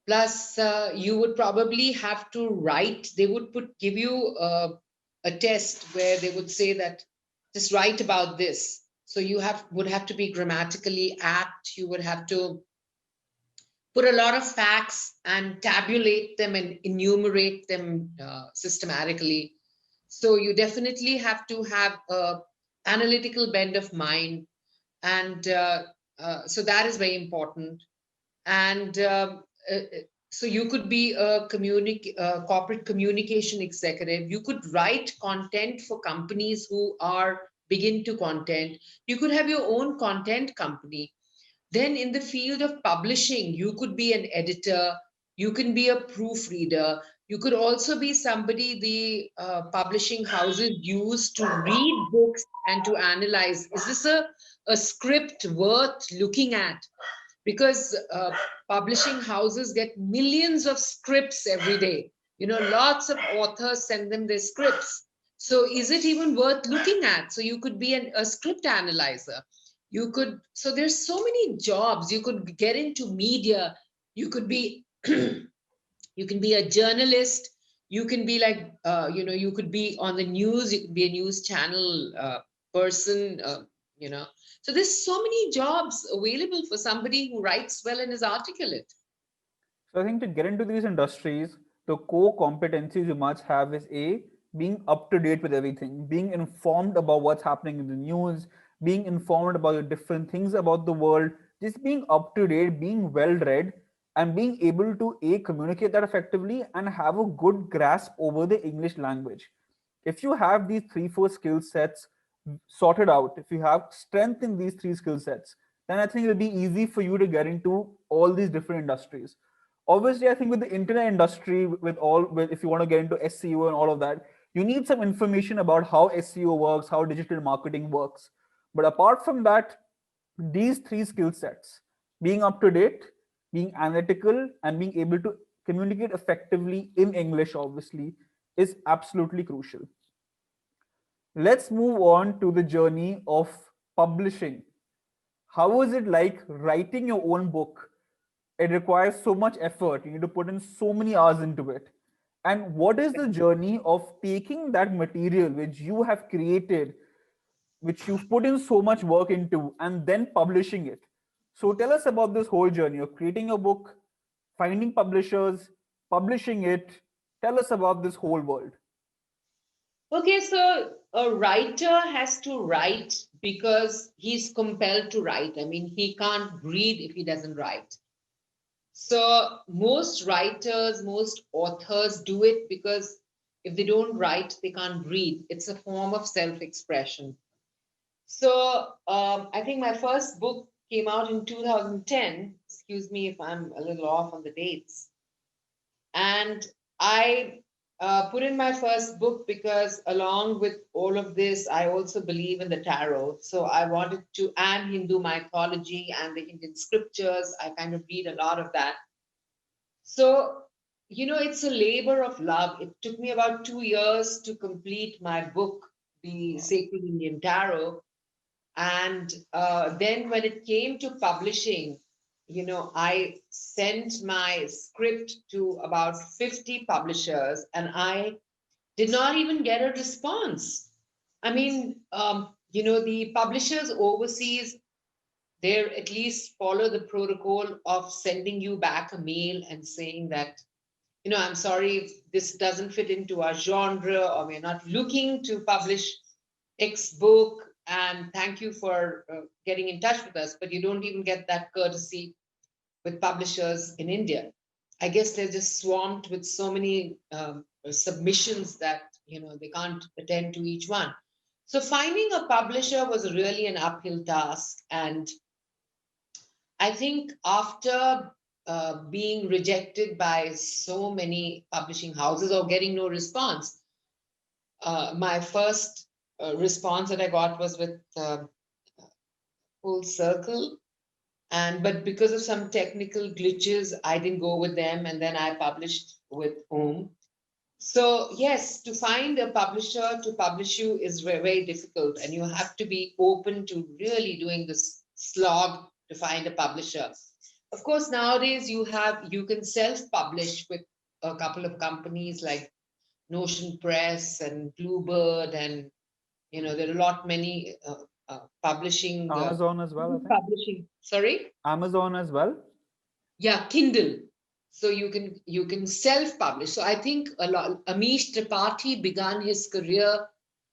Plus, you would probably have to write. They would give you a test where they would say that just write about this. So you would have to be grammatically apt. You would have to put a lot of facts and tabulate them and enumerate them systematically. So you definitely have to have a analytical bend of mind, and so that is very important. And So you could be a corporate communication executive. You could write content for companies who are big into content. You could have your own content company. Then in the field of publishing, you could be an editor, you can be a proofreader, you could also be somebody the publishing houses use to read books and to analyze. Is this a script worth looking at? Because publishing houses get millions of scripts every day. You know, lots of authors send them their scripts. So is it even worth looking at? So you could be a script analyzer. You could, so there's so many jobs. You could get into media. You could be, you can be a journalist. You can be like, you could be on the news. You could be a news channel person, So there's so many jobs available for somebody who writes well and is articulate. So I think to get into these industries, the core competencies you must have is A, being up to date with everything, being informed about what's happening in the news, being informed about the different things about the world, just being up to date, being well read, and being able to A, communicate that effectively and have a good grasp over the English language. If you have these three, four skill sets sorted out, if you have strength in these three skill sets, then I think it'll be easy for you to get into all these different industries. Obviously, I think with the internet industry, if you want to get into SEO and all of that, you need some information about how SEO works, how digital marketing works. But apart from that, these three skill sets, being up to date, being analytical, and being able to communicate effectively in English, obviously, is absolutely crucial. Let's move on to the journey of publishing. How is it like writing your own book? It requires so much effort. You need to put in so many hours into it. And what is the journey of taking that material which you have created, which you've put in so much work into, and then publishing it? So tell us about this whole journey of creating a book, finding publishers, publishing it. Tell us about this whole world. Okay, so a writer has to write because he's compelled to write. I mean, he can't breathe if he doesn't write. So most writers, most authors do it because if they don't write, they can't breathe. It's a form of self-expression. So I think my first book came out in 2010. Excuse me if I'm a little off on the dates. And I put in my first book because, along with all of this, I also believe in the tarot. So I wanted to, and Hindu mythology and the Indian scriptures. I kind of read a lot of that. So, it's a labor of love. It took me about 2 years to complete my book, The Sacred Indian Tarot. And then when it came to publishing, I sent my script to about 50 publishers and I did not even get a response. I mean, the publishers overseas, they at least follow the protocol of sending you back a mail and saying that, I'm sorry if this doesn't fit into our genre, or we're not looking to publish X book, and thank you for getting in touch with us. But you don't even get that courtesy with publishers in India. I guess they're just swamped with so many submissions that they can't attend to each one. So finding a publisher was really an uphill task, and I think after being rejected by so many publishing houses or getting no response, my first response that I got was with Full Circle. And but because of some technical glitches, I didn't go with them, and then I published with Om. So yes, to find a publisher to publish you is very, very difficult, and you have to be open to really doing this slog to find a publisher. Of course, nowadays you can self-publish with a couple of companies like Notion Press and Bluebird, and there are a lot many Amazon as well, I think. publishing. Sorry. Amazon as well. Yeah, Kindle. So you can self-publish. So I think a lot Amish Tripathi began his career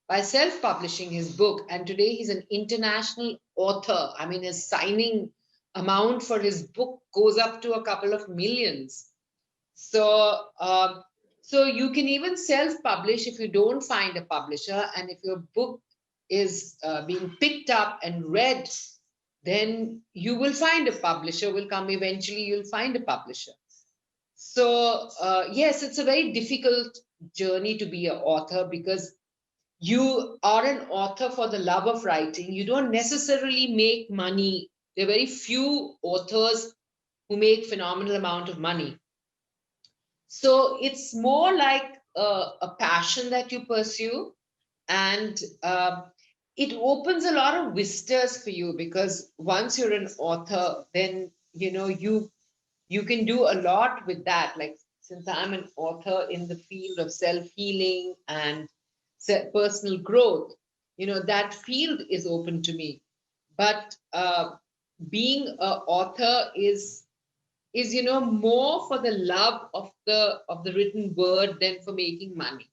by self-publishing his book, and today he's an international author. I mean, his signing amount for his book goes up to a couple of millions. So, so you can even self-publish if you don't find a publisher, and if your book is being picked up and read, then you will find a publisher. Will come eventually. You'll find a publisher. So, yes, it's a very difficult journey to be an author because you are an author for the love of writing. You don't necessarily make money. There are very few authors who make phenomenal amount of money. So it's more like a passion that you pursue, and it opens a lot of vistas for you because once you're an author, then you can do a lot with that. Like since I'm an author in the field of self-healing and personal growth, that field is open to me. But being an author is more for the love of the written word than for making money.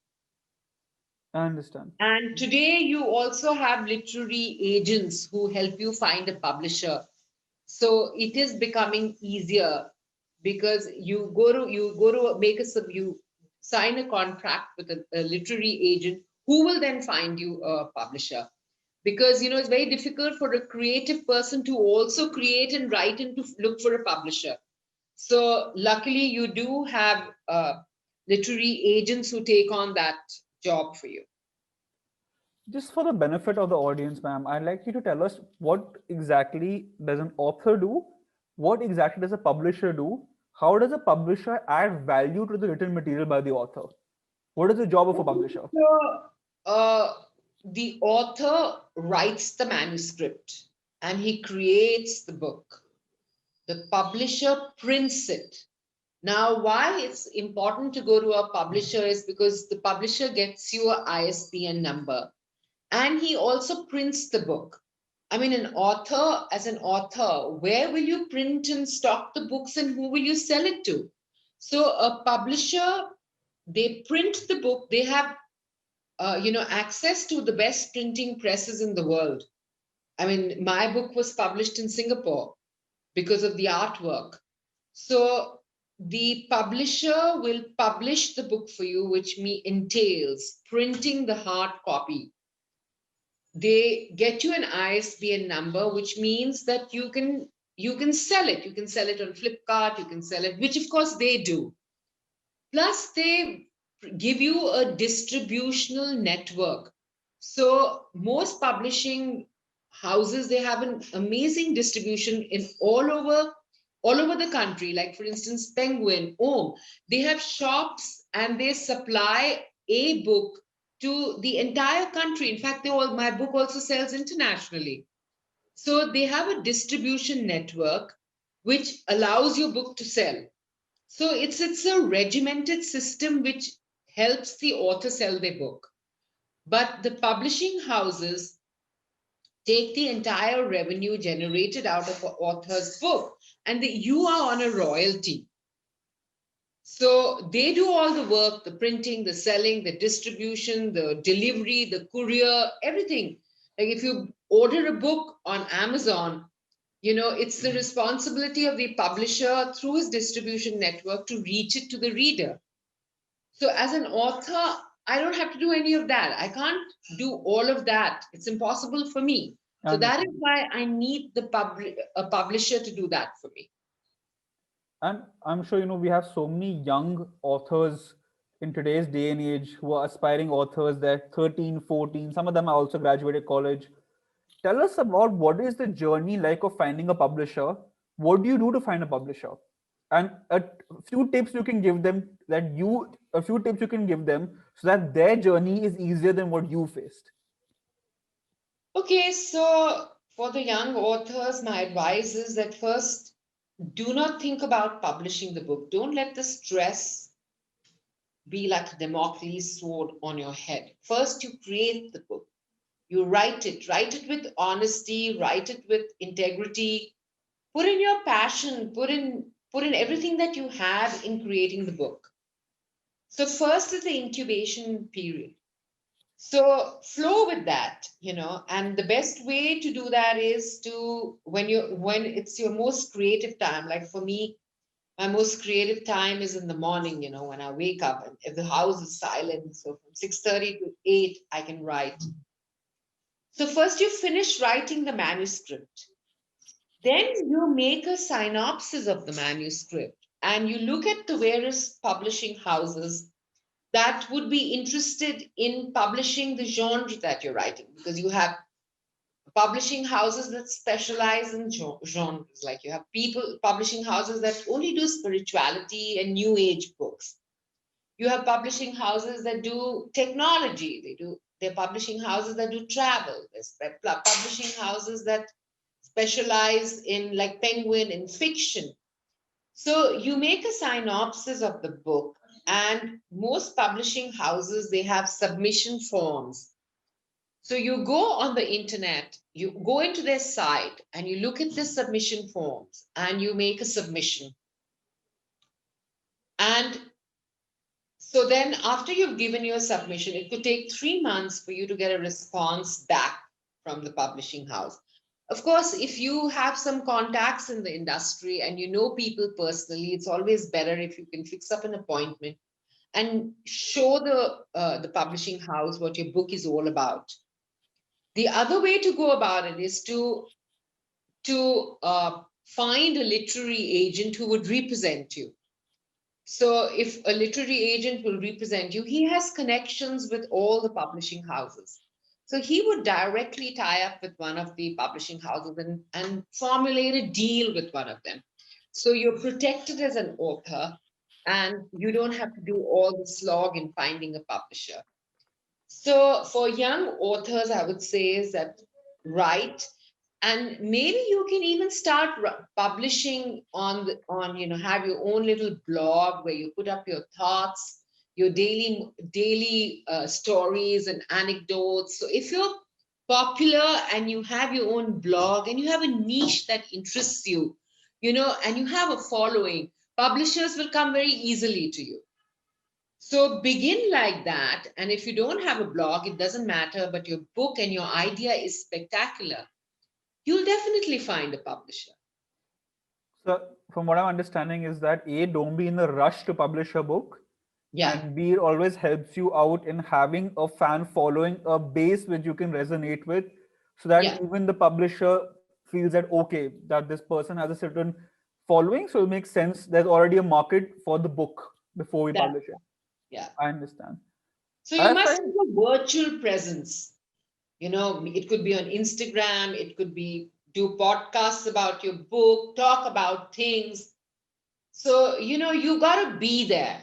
I understand. And today you also have literary agents who help you find a publisher. So it is becoming easier because you go to make you sign a contract with a literary agent who will then find you a publisher. Because it's very difficult for a creative person to also create and write and to look for a publisher. So luckily you do have literary agents who take on that job for you. Just for the benefit of the audience, ma'am, I'd like you to tell us what exactly does an author do? What exactly does a publisher do? How does a publisher add value to the written material by the author? What is the job of a publisher? So, the author writes the manuscript and he creates the book. The publisher prints it. Now, why it's important to go to a publisher is because the publisher gets you a ISBN number and he also prints the book. I mean, as an author, where will you print and stock the books and who will you sell it to? So, a publisher, they print the book, they have access to the best printing presses in the world. I mean, my book was published in Singapore because of the artwork. So the publisher will publish the book for you, which entails printing the hard copy. They get you an ISBN number, which means that you can sell it. You can sell it on Flipkart. You can sell it, which of course they do. Plus, they give you a distributional network. So most publishing houses, they have an amazing distribution in all over the country. Like for instance, Penguin, Om, they have shops and they supply a book to the entire country. In fact, my book also sells internationally. So they have a distribution network which allows your book to sell. So it's a regimented system which helps the author sell their book. But the publishing houses take the entire revenue generated out of an author's book, and you are on a royalty. So they do all the work, the printing, the selling, the distribution, the delivery, the courier, everything. Like if you order a book on Amazon, it's the responsibility of the publisher through his distribution network to reach it to the reader. So as an author, I don't have to do any of that. I can't do all of that. It's impossible for me. I So that is understand. why I need a publisher to do that for me. And I'm sure we have so many young authors in today's day and age who are aspiring authors. They're 13, 14. Some of them are also graduated college. Tell us about what is the journey like of finding a publisher. What do you do to find a publisher? And a few tips you can give them so that their journey is easier than what you faced. Okay, so for the young authors, my advice is that first, do not think about publishing the book. Don't let the stress be like a Damocles sword on your head. First, you create the book. You write it with honesty, write it with integrity, put in your passion, put in everything that you have in creating the book. So first is the incubation period. So flow with that, and the best way to do that is to when it's your most creative time. Like for me, My most creative time is in the morning, when I wake up and if the house is silent. So from 6:30 to 8, I can write. So first you finish writing the manuscript. Then you make a synopsis of the manuscript and you look at the various publishing houses that would be interested in publishing the genre that you're writing, because you have publishing houses that specialize in genres. Like you have people publishing houses that only do spirituality and new age books. You have publishing houses that do technology. They're publishing houses that do travel. There's publishing houses that specialize in, like Penguin, in fiction. So you make a synopsis of the book, and most publishing houses, they have submission forms. So you go on the internet, you go into their site and you look at the submission forms and you make a submission. And so then after you've given your submission, it could take 3 months for you to get a response back from the publishing house. Of course, if you have some contacts in the industry and you know people personally, it's always better if you can fix up an appointment and show the publishing house what your book is all about. The other way to go about it is to find a literary agent who would represent you. So if a literary agent will represent you, he has connections with all the publishing houses. So he would directly tie up with one of the publishing houses and formulate a deal with one of them. So you're protected as an author and you don't have to do all the slog in finding a publisher. So for young authors, I would say is that write, and maybe you can even start publishing on have your own little blog where you put up your thoughts, your daily stories and anecdotes. So if you're popular and you have your own blog and you have a niche that interests you, and you have a following, publishers will come very easily to you. So begin like that. And if you don't have a blog, it doesn't matter, but your book and your idea is spectacular, you'll definitely find a publisher. So, from what I'm understanding, is that A, don't be in a rush to publish a book, Yeah, and B, it always helps you out in having a fan following, a base which you can resonate with, so that yeah, even the publisher feels that, okay, that this person has a certain following, so it makes sense. There's already a market for the book before we that, publish it. yeah. I understand. So And you I must find, have a virtual presence. It could be on Instagram, it could be do podcasts about your book, talk about things. So, you got to be there.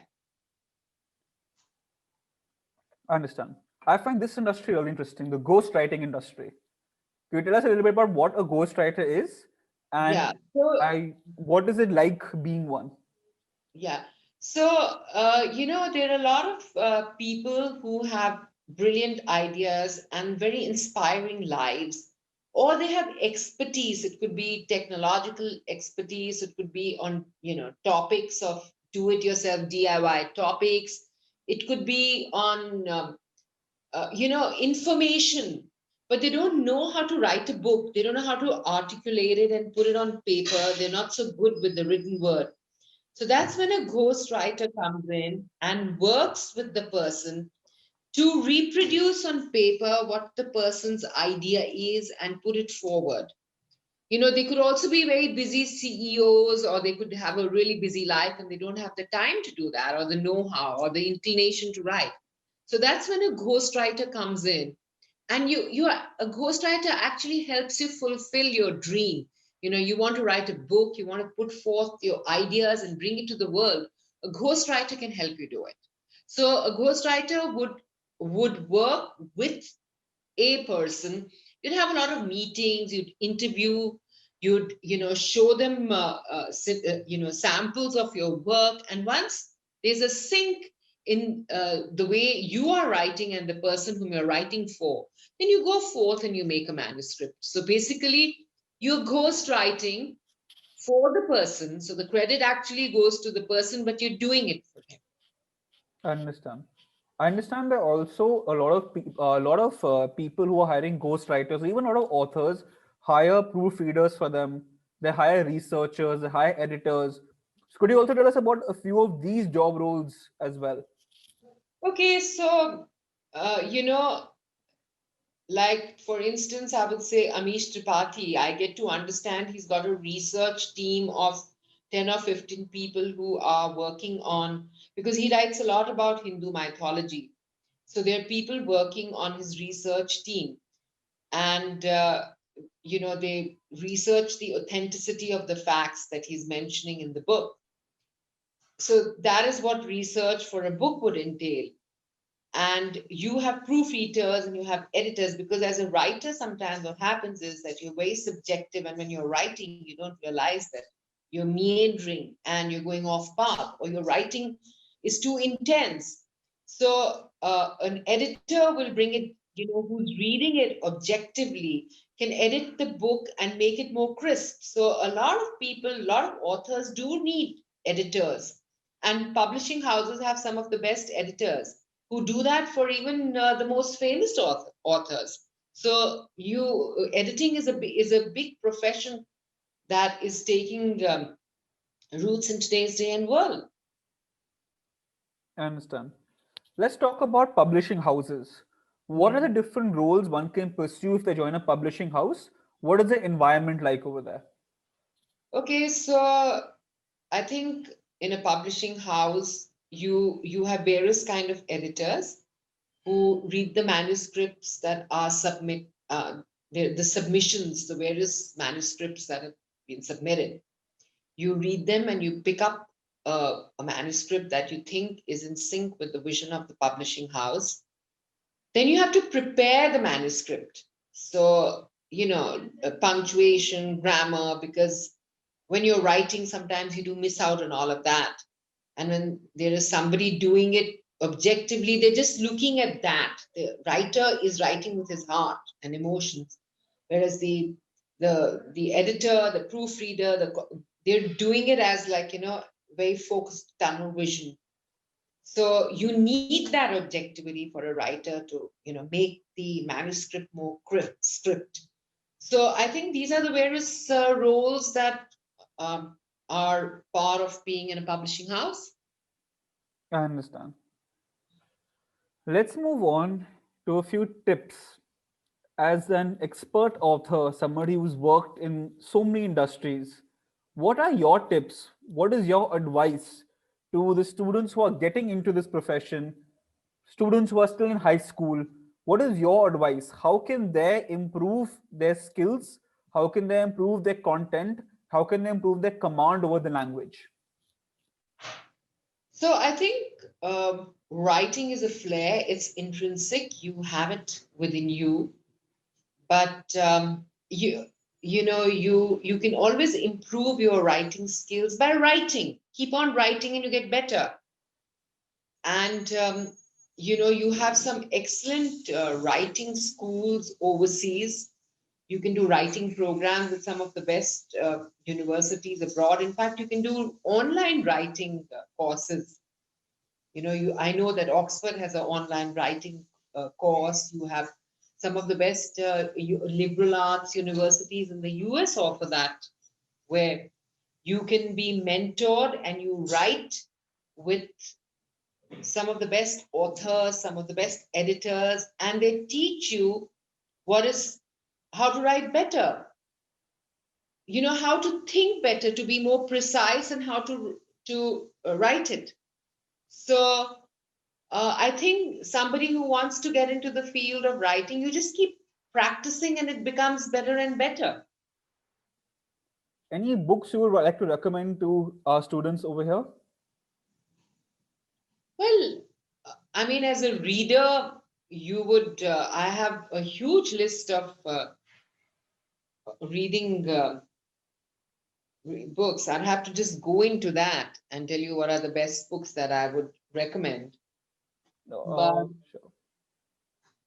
I understand. I find this industry really interesting, the ghostwriting industry. Can you tell us a little bit about what a ghostwriter is, Yeah. and So, what is it like being one? yeah. So, there are a lot of people who have brilliant ideas and very inspiring lives, or they have expertise. It could be technological expertise, it could be on, topics of do it yourself DIY topics, it could be on, information, but they don't know how to write a book, they don't know how to articulate it and put it on paper, they're not so good with the written word. So that's when a ghostwriter comes in and works with the person to reproduce on paper what the person's idea is and put it forward. They could also be very busy CEOs, or they could have a really busy life and they don't have the time to do that, or the know how, or the inclination to write. So that's when a ghostwriter comes in, and a ghostwriter actually helps you fulfill your dream. You want to write a book, you want to put forth your ideas and bring it to the world. A ghostwriter can help you do it. So a ghostwriter would work with a person. You'd have a lot of meetings, you'd interview, you'd show them samples of your work, and once there's a sync in the way you are writing and the person whom you're writing for, then you go forth and you make a manuscript. So basically you're ghost writing for the person, so the credit actually goes to the person, but you're doing it for him. I understand. I understand that also a lot of people who are hiring ghostwriters, even a lot of authors, hire proofreaders for them. They hire researchers, they hire editors. So could you also tell us about a few of these job roles as well? Okay, so you know, like for instance, I would say Amish Tripathi, I get to understand he's got a research team of 10 or 15 people who are working on, because he writes a lot about Hindu mythology. So there are people working on his research team, and they research the authenticity of the facts that he's mentioning in the book. So that is what research for a book would entail. And you have proofreaders and you have editors, because as a writer sometimes what happens is that you're very subjective, and when you're writing you don't realize that you're meandering and you're going off path, or your writing is too intense. So an editor will bring it, who's reading it objectively, can edit the book and make it more crisp. So a lot of people, a lot of authors do need editors, and publishing houses have some of the best editors who do that for even the most famous authors. So you editing is a big profession that is taking roots in today's day and world. I understand. Let's talk about publishing houses. What are the Mhm. different roles one can pursue if they join a publishing house? What is the environment like over there? Okay, so I think in a publishing house, you have various kind of editors who read the manuscripts that are the submissions, the various manuscripts that have been submitted. You read them and you pick up a manuscript that you think is in sync with the vision of the publishing house. Then you have to prepare the manuscript. So, punctuation, grammar, because when you're writing, sometimes you do miss out on all of that. And when there is somebody doing it objectively, they're just looking at that. The writer is writing with his heart and emotions, whereas the editor, the proofreader, they're doing it as like, very focused tunnel vision. So you need that objectivity for a writer to, make the manuscript more script. So I think these are the various roles that um, are part of being in a publishing house. I understand. Let's move on to a few tips. As an expert author, somebody who's worked in so many industries, what are your tips? What is your advice to the students who are getting into this profession, students who are still in high school? What is your advice? How can they improve their skills? How can they improve their content? How can they improve their command over the language? So I think writing is a flair. It's intrinsic. You have it within you, but you can always improve your writing skills by writing. Keep on writing, and you get better. And you have some excellent writing schools overseas. You can do writing programs with some of the best universities abroad. In fact, you can do online writing courses. I know that Oxford has an online writing course. You have some of the best liberal arts universities in the US offer that, where you can be mentored and you write with some of the best authors, some of the best editors, and they teach you what is how to write better, how to think better, to be more precise, and how to write it. So I think somebody who wants to get into the field of writing, you just keep practicing and it becomes better and better. Any books you would like to recommend to our students over here? Well, I mean, as a reader, I have a huge list of reading books. I'd have to just go into that and tell you what are the best books that I would recommend. No, But sure.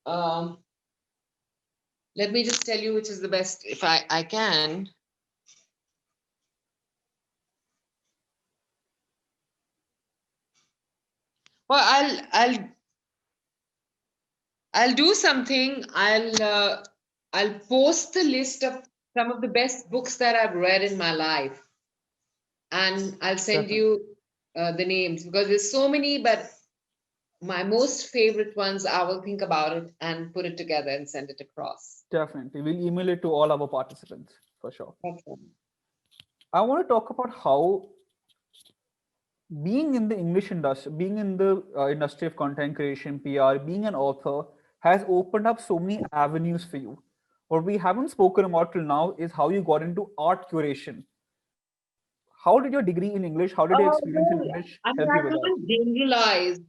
um, let me just tell you which is the best, if I can. Well, I'll do something. I'll post the list of some of the best books that I've read in my life. and I'll send Definitely. you the names because there's so many, but my most favorite ones, I will think about it and put it together and send it across. Definitely. We'll email it to all our participants for sure. Okay. I want to talk about how being in the English industry, being in the industry of content creation, PR, being an author has opened up so many avenues for you. What we haven't spoken about till now is how you got into art curation. How did your degree in English, how did your experience in Well, English I help mean, you I with that? can't generalize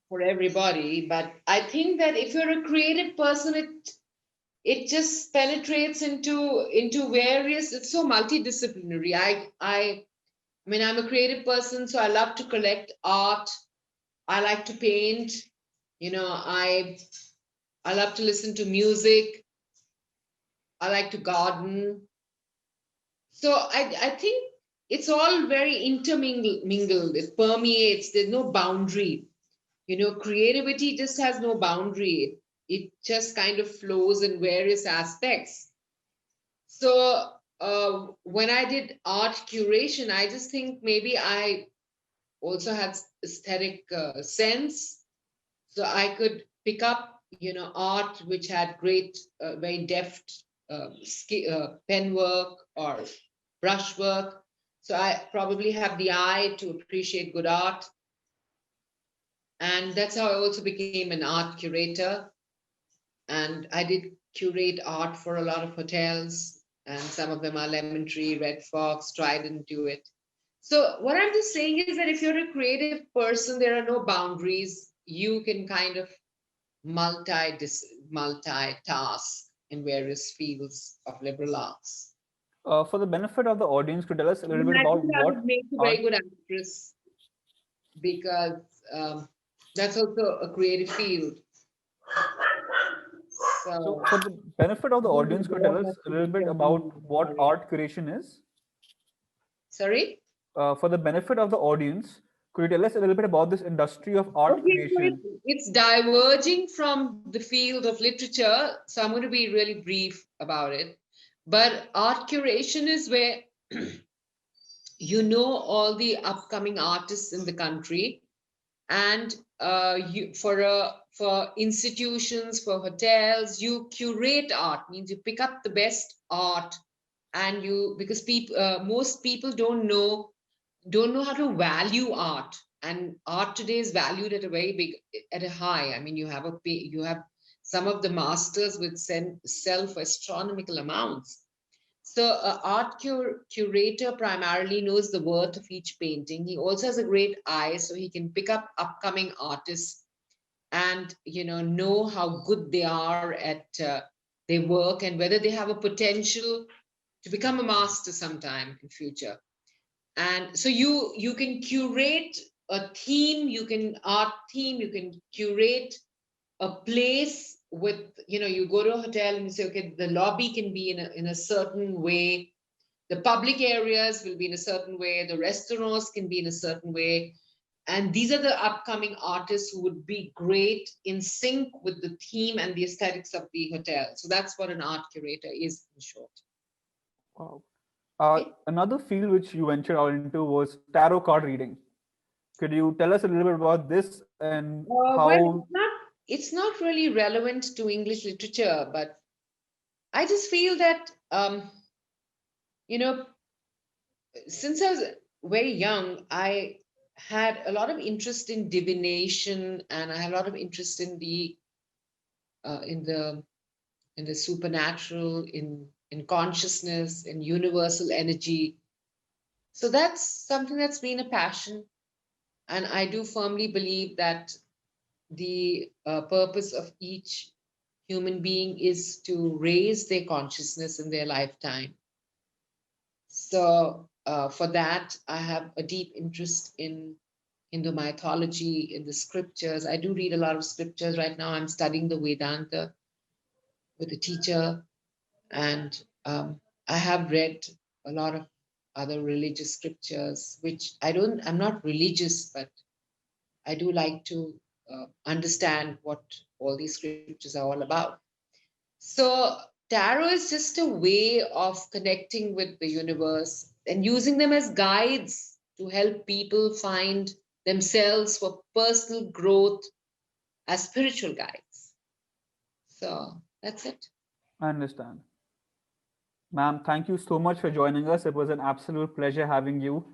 for everybody, but I think that if you're a creative person, it just penetrates into various. It's so multidisciplinary. I mean, I'm a creative person, so I love to collect art. I like to paint. You know, I love to listen to music. I like to garden. So I think it's all very intermingled. It permeates. There's no boundary. You know, creativity just has no boundary. It just kind of flows in various aspects. So when I did art curation, I just think maybe I also had aesthetic sense, so I could pick up, you know, art which had great, very deft pen work or brush work. So I probably have the eye to appreciate good art, and that's how I also became an art curator. And I did curate art for a lot of hotels, and some of them are Lemon Tree, Red Fox, Trident do it. So what I'm just saying is that if you're a creative person, there are no boundaries. You can kind of multitask in various fields of liberal arts. For the benefit of the audience, could you tell us a little And bit I about think that what would make a art? very good actress because that's also a creative field. So, So for the benefit of I the think the audience, could you both tell of us a us little bit can be about in this what area. art curation is? Sorry? For the benefit of the audience, could you tell us a little bit about this industry of art Okay, so creation? it's diverging from the field of literature. So I'm going to be really brief about it. But art curation is where you know all the upcoming artists in the country, and you for institutions, for hotels, you curate art. Means you pick up the best art, and you because people most people don't know how to value art, and art today is valued at a very big, at a high. I mean, you have some of the masters with sell for astronomical amounts. So art curator primarily knows the worth of each painting. He also has a great eye, so he can pick up upcoming artists and know how good they are at their work, and whether they have a potential to become a master sometime in future. And so you can curate a theme, you can art theme, you can curate a place with, you go to a hotel and you say, okay, the lobby can be in a certain way, the public areas will be in a certain way, the restaurants can be in a certain way, and these are the upcoming artists who would be great in sync with the theme and the aesthetics of the hotel. So that's what an art curator is in short. Wow. Okay. Another field which you ventured out into was tarot card reading. Could you tell us a little bit about this and Well, how? it's not really relevant to English literature, but I just feel that you know since I was very young, I had a lot of interest in divination, and I had a lot of interest in the in the supernatural, in consciousness, in universal energy. So that's something that's been a passion, and I do firmly believe that the purpose of each human being is to raise their consciousness in their lifetime. So, for that, I have a deep interest in Hindu mythology, in the scriptures. I do read a lot of scriptures right now. I'm studying the Vedanta with a teacher, and I have read a lot of other religious scriptures, which I'm not religious, but I do like to understand what all these scriptures are all about. So, tarot is just a way of connecting with the universe. and using them as guides to help people find themselves for personal growth as spiritual guides. So that's it. I understand. Ma'am, thank you so much for joining us. It was an absolute pleasure having you.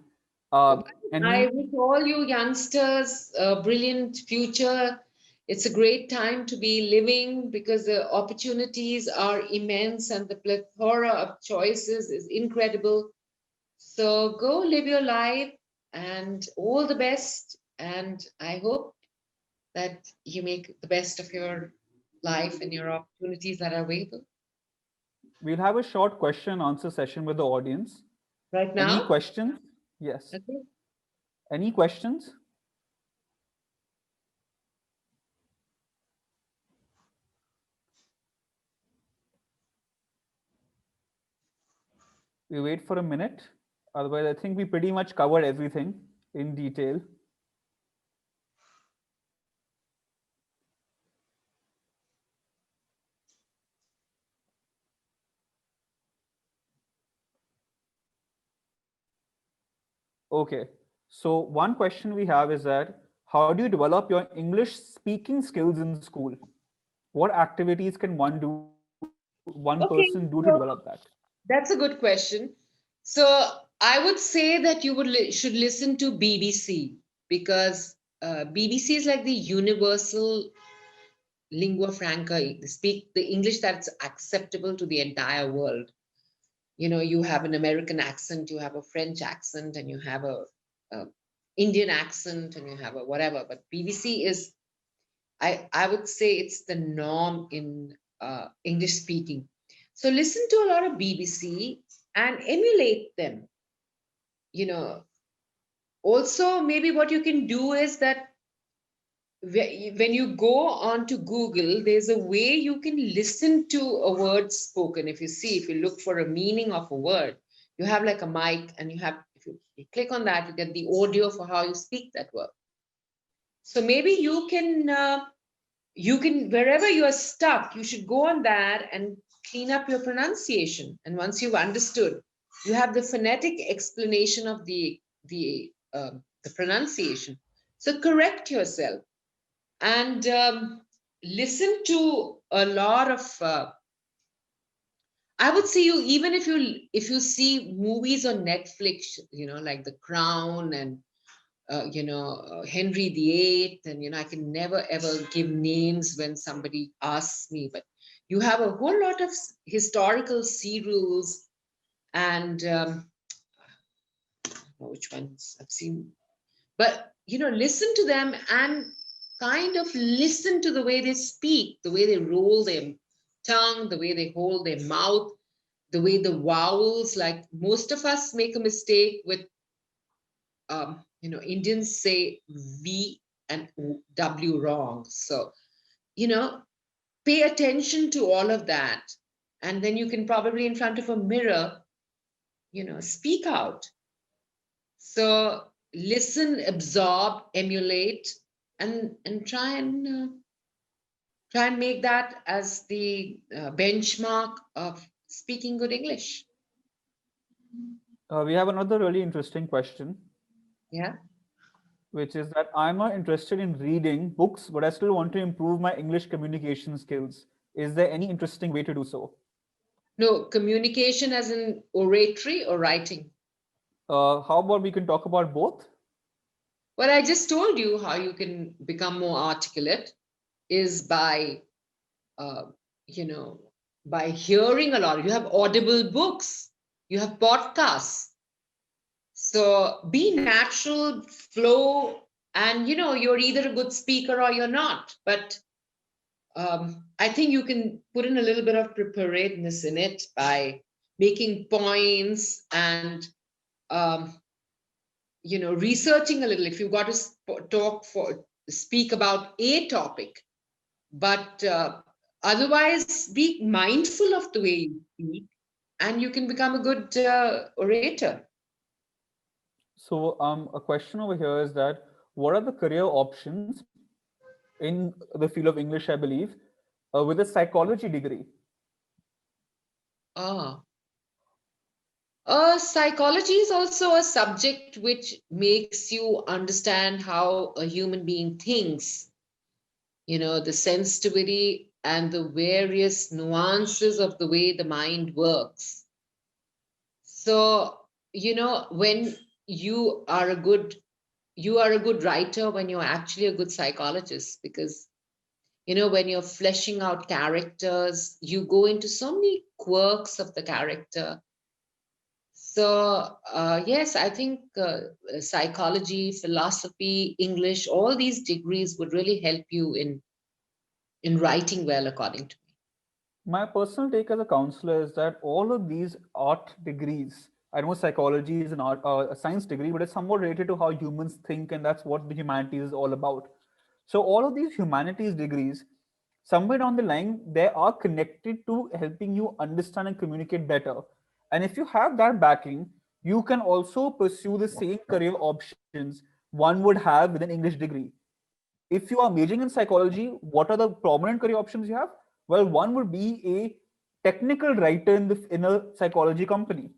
I Any wish all you youngsters a brilliant future. It's a great time to be living because the opportunities are immense and the plethora of choices is incredible. So go live your life and all the best. And I hope that you make the best of your life and your opportunities that are available. We'll have a short question and answer session with the audience. Right Any now? questions? Yes. Okay. Any questions? We wait for a minute. Otherwise, I think we pretty much covered everything in detail. Okay. So one question we have is that how do you develop your English speaking skills in school? What activities can one person do to Okay, develop that? so that's a good question. So I would say that you should listen to BBC because BBC is like the universal lingua franca, speak the English that's acceptable to the entire world. You know, you have an American accent, you have a French accent, and you have a Indian accent, and you have a whatever. But BBC is, I would say, it's the norm in English speaking. So listen to a lot of BBC and emulate them. You know, also maybe what you can do is that when you go on to Google, there's a way you can listen to a word spoken. If you look for a meaning of a word, you have like a mic and if you click on that, you get the audio for how you speak that word. So maybe you can, wherever you are stuck, you should go on that and clean up your pronunciation. And once you've understood, you have the phonetic explanation of the pronunciation. So correct yourself and listen to a lot of I would say, you even if you see movies on Netflix, like The Crown and Henry VIII, and I can never ever give names when somebody asks me, but you have a whole lot of historical serials and I don't know which ones I've seen, but listen to them and kind of listen to the way they speak, the way they roll their tongue, the way they hold their mouth, the way the vowels, like most of us make a mistake with Indians say V and W wrong. So, you know, pay attention to all of that. And then you can probably, in front of a mirror, speak out. So listen, absorb, emulate, and try and make that as the benchmark of speaking good English. We have another really interesting question, Yeah. which is that I'm not interested in reading books, but I still want to improve my English communication skills. Is there any interesting way to do so? No, communication as in oratory or writing. How about we can talk about both? Well, I just told you how you can become more articulate is uh, you know, by hearing a lot. You have audible books, you have podcasts. So be natural, flow, and you're either a good speaker or you're not. But I think you can put in a little bit of preparedness in it by making points and um, researching a little. If you've got to speak about a topic, but otherwise be mindful of the way you speak, and you can become a good orator. So, a question over here is that what are the career options in the field of English, I believe, with a psychology degree? Ah, Psychology is also a subject which makes you understand how a human being thinks, the sensitivity and the various nuances of the way the mind works. So, when you are a good you are a good writer when you're actually a good psychologist, because when you're fleshing out characters, you go into so many quirks of the character. So, yes, I think psychology, philosophy, English, all these degrees would really help you in writing well, according to me. My personal take as a counselor is that all of these art degrees, I know psychology is an art, a science degree, but it's somewhat related to how humans think, and that's what the humanities is all about. So all of these humanities degrees, somewhere down the line, they are connected to helping you understand and communicate better. And if you have that backing, you can also pursue the same career options one would have with an English degree. If you are majoring in psychology, what are the prominent career options you have? Well, one would be a technical writer in a psychology company,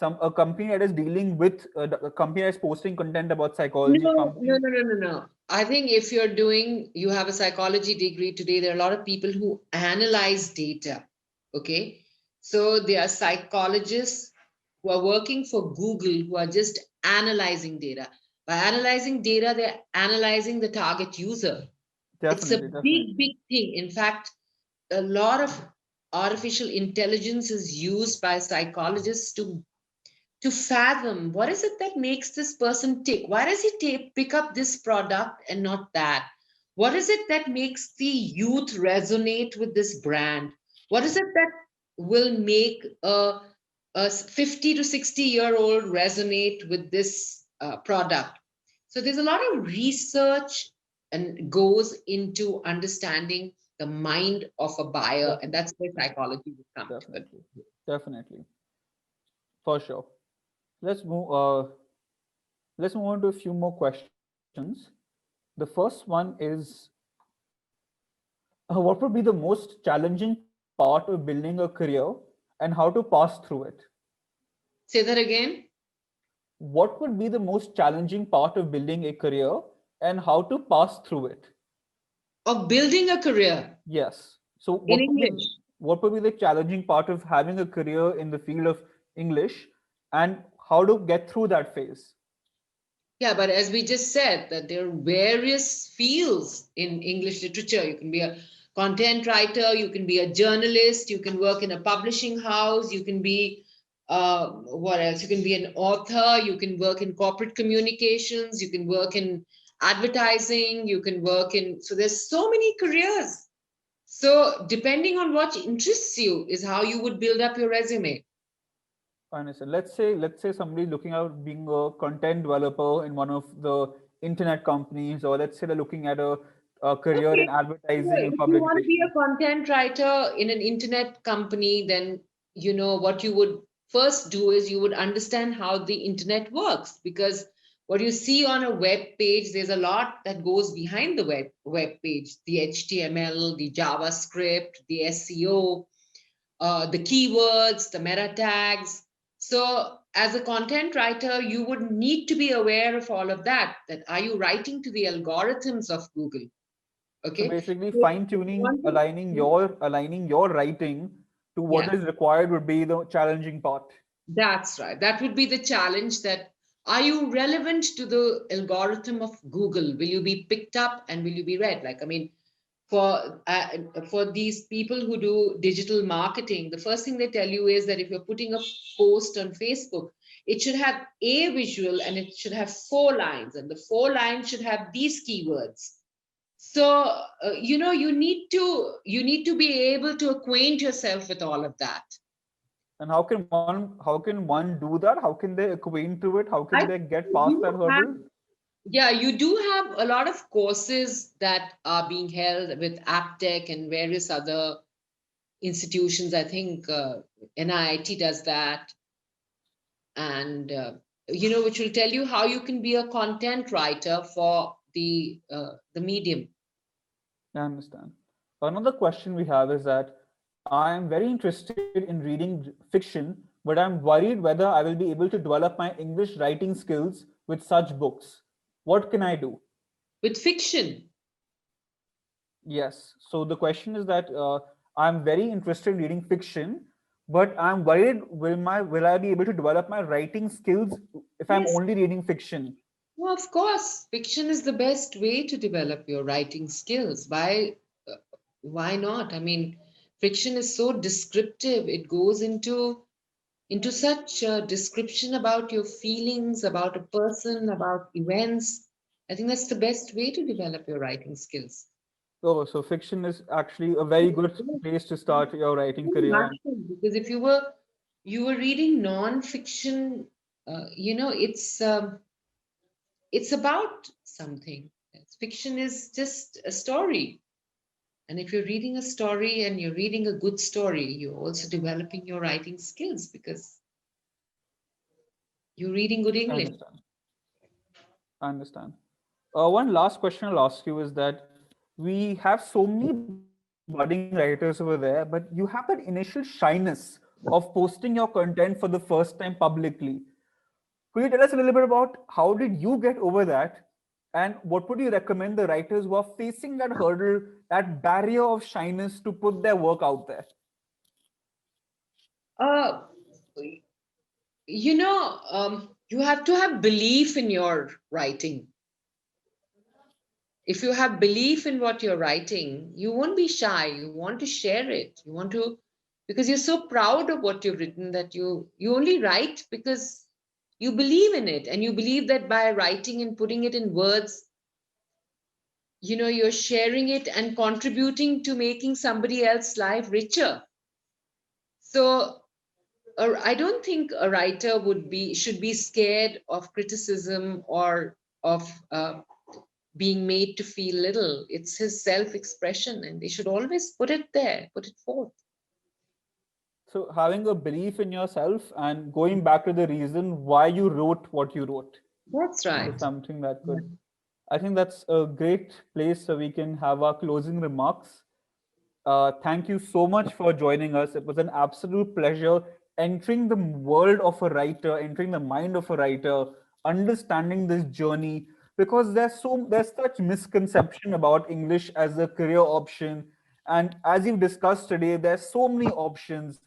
a company that is dealing with a company that's posting content about psychology, a No, no, company. no, no, no, no. I think if you have a psychology degree today, there are a lot of people who analyze data. Okay. So there are psychologists who are working for Google who are just analyzing data. By analyzing data, they're analyzing the target user. It's a Definitely, big, definitely, big thing. In fact, a lot of artificial intelligence is used by psychologists to fathom what is it that makes this person tick. Why does he pick up this product and not that? What is it that makes the youth resonate with this brand? What is it that will make a 50 to 60-year-old resonate with this product? So there's a lot of research and goes into understanding the mind of a buyer, and that's where definitely, psychology would come to it. definitely, definitely, for sure. Let's move. Let's move on to a few more questions. The first one is, what would be the most challenging part of building a career and how to pass through it? Say that again. What would be the most challenging part of building a career and how to pass through it? Of building a career Yes. So in English. what would be the challenging part of having a career in the field of English and how to get through that phase? Yeah, but as we just said, that there are various fields in English literature. You can be a content writer, you can be a journalist, you can work in a publishing house, you can be what else? You can be an author, you can work in corporate communications, you can work in advertising, you can work in, so there's so many careers. So depending on what interests you is how you would build up your resume. I understand. Let's say somebody looking at being a content developer in one of the internet companies, or let's say they're looking at a career in Okay. So advertising and if you want to be publication. a content writer in an internet company, then what you would first do is you would understand how the internet works, because what you see on a web page, there's a lot that goes behind the web page, the HTML, the JavaScript, the SEO, the keywords, the meta tags. So as a content writer, you would need to be aware of all of that. That are you writing to the algorithms of Google? So Okay. basically, So fine if you tuning, want to, aligning your writing to what yeah, is required would be the challenging part. that's right. That would be the challenge, that are you relevant to the algorithm of Google? Will you be picked up and will you be read? Like, I mean, for for these people who do digital marketing, the first thing they tell you is that if you're putting a post on Facebook, it should have a visual and it should have 4 lines, and the 4 lines should have these keywords. So you need to be able to acquaint yourself with all of that. And how can one do that? How can they acquaint to it? How can I they get you past do that have hurdle? Yeah, you do have a lot of courses that are being held with AppTech and various other institutions. I think NIIT does that, and which will tell you how you can be a content writer for the medium. I understand. Another question we have is that I am very interested in reading fiction, but I'm worried whether I will be able to develop my English writing skills with such books. What can I do? With fiction. Yes. So the question is that I'm very interested in reading fiction, but I'm worried will I be able to develop my writing skills if I'm Yes. only reading fiction? Well, of course, fiction is the best way to develop your writing skills. Why not? I mean, fiction is so descriptive. It goes into such a description about your feelings, about a person, about events. I think that's the best way to develop your writing skills. Oh, so fiction is actually a very good place to start your writing career in. Nothing, because if you were reading non-fiction, it's about something. Fiction is just a story. And if you're reading a story and you're reading a good story, you're also developing your writing skills because you're reading good I English. understand. I understand. One last question I'll ask you is that we have so many budding writers over there, but you have that initial shyness of posting your content for the first time publicly. Could you tell us a little bit about how did you get over that? And what would you recommend the writers who are facing that hurdle, that barrier of shyness to put their work out there? Uh, you have to have belief in your writing. If you have belief in what you're writing, you won't be shy. You want to share it. You want to, because you're so proud of what you've written that you only write because you believe in it, and you believe that by writing and putting it in words, you're sharing it and contributing to making somebody else's life richer. So I don't think a writer should be scared of criticism or of being made to feel little. It's his self-expression, and they should always put it there, put it forth. So, having a belief in yourself and going back to the reason why you wrote what you wrote That's is right. something that Yeah. could. I think that's a great place so we can have our closing remarks. Thank you so much for joining us. It was an absolute pleasure entering the world of a writer, entering the mind of a writer, understanding this journey, because there's such misconception about English as a career option. And as you've discussed today, there's so many options.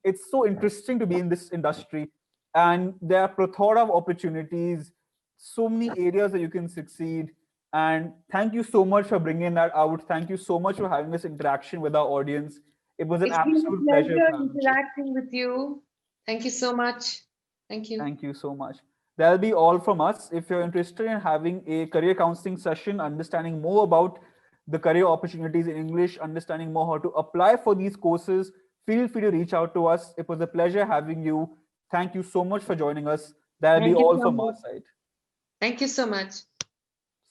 It's so interesting to be in this industry, and there are plethora of opportunities, so many areas that you can succeed. And thank you so much for bringing that out. Thank you so much for having this interaction with our audience. It was an It's been a absolute pleasure pleasure having you. interacting with you. Thank you so much. Thank you. Thank you so much. That'll be all from us. If you're interested in having a career counseling session, understanding more about the career opportunities in English, understanding more how to apply for these courses, feel free to reach out to us. It was a pleasure having you. Thank you so much for joining us. That'll be Thank you all so from our much. side. Thank you so much.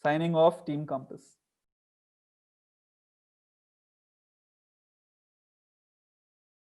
Signing off, Team Compass.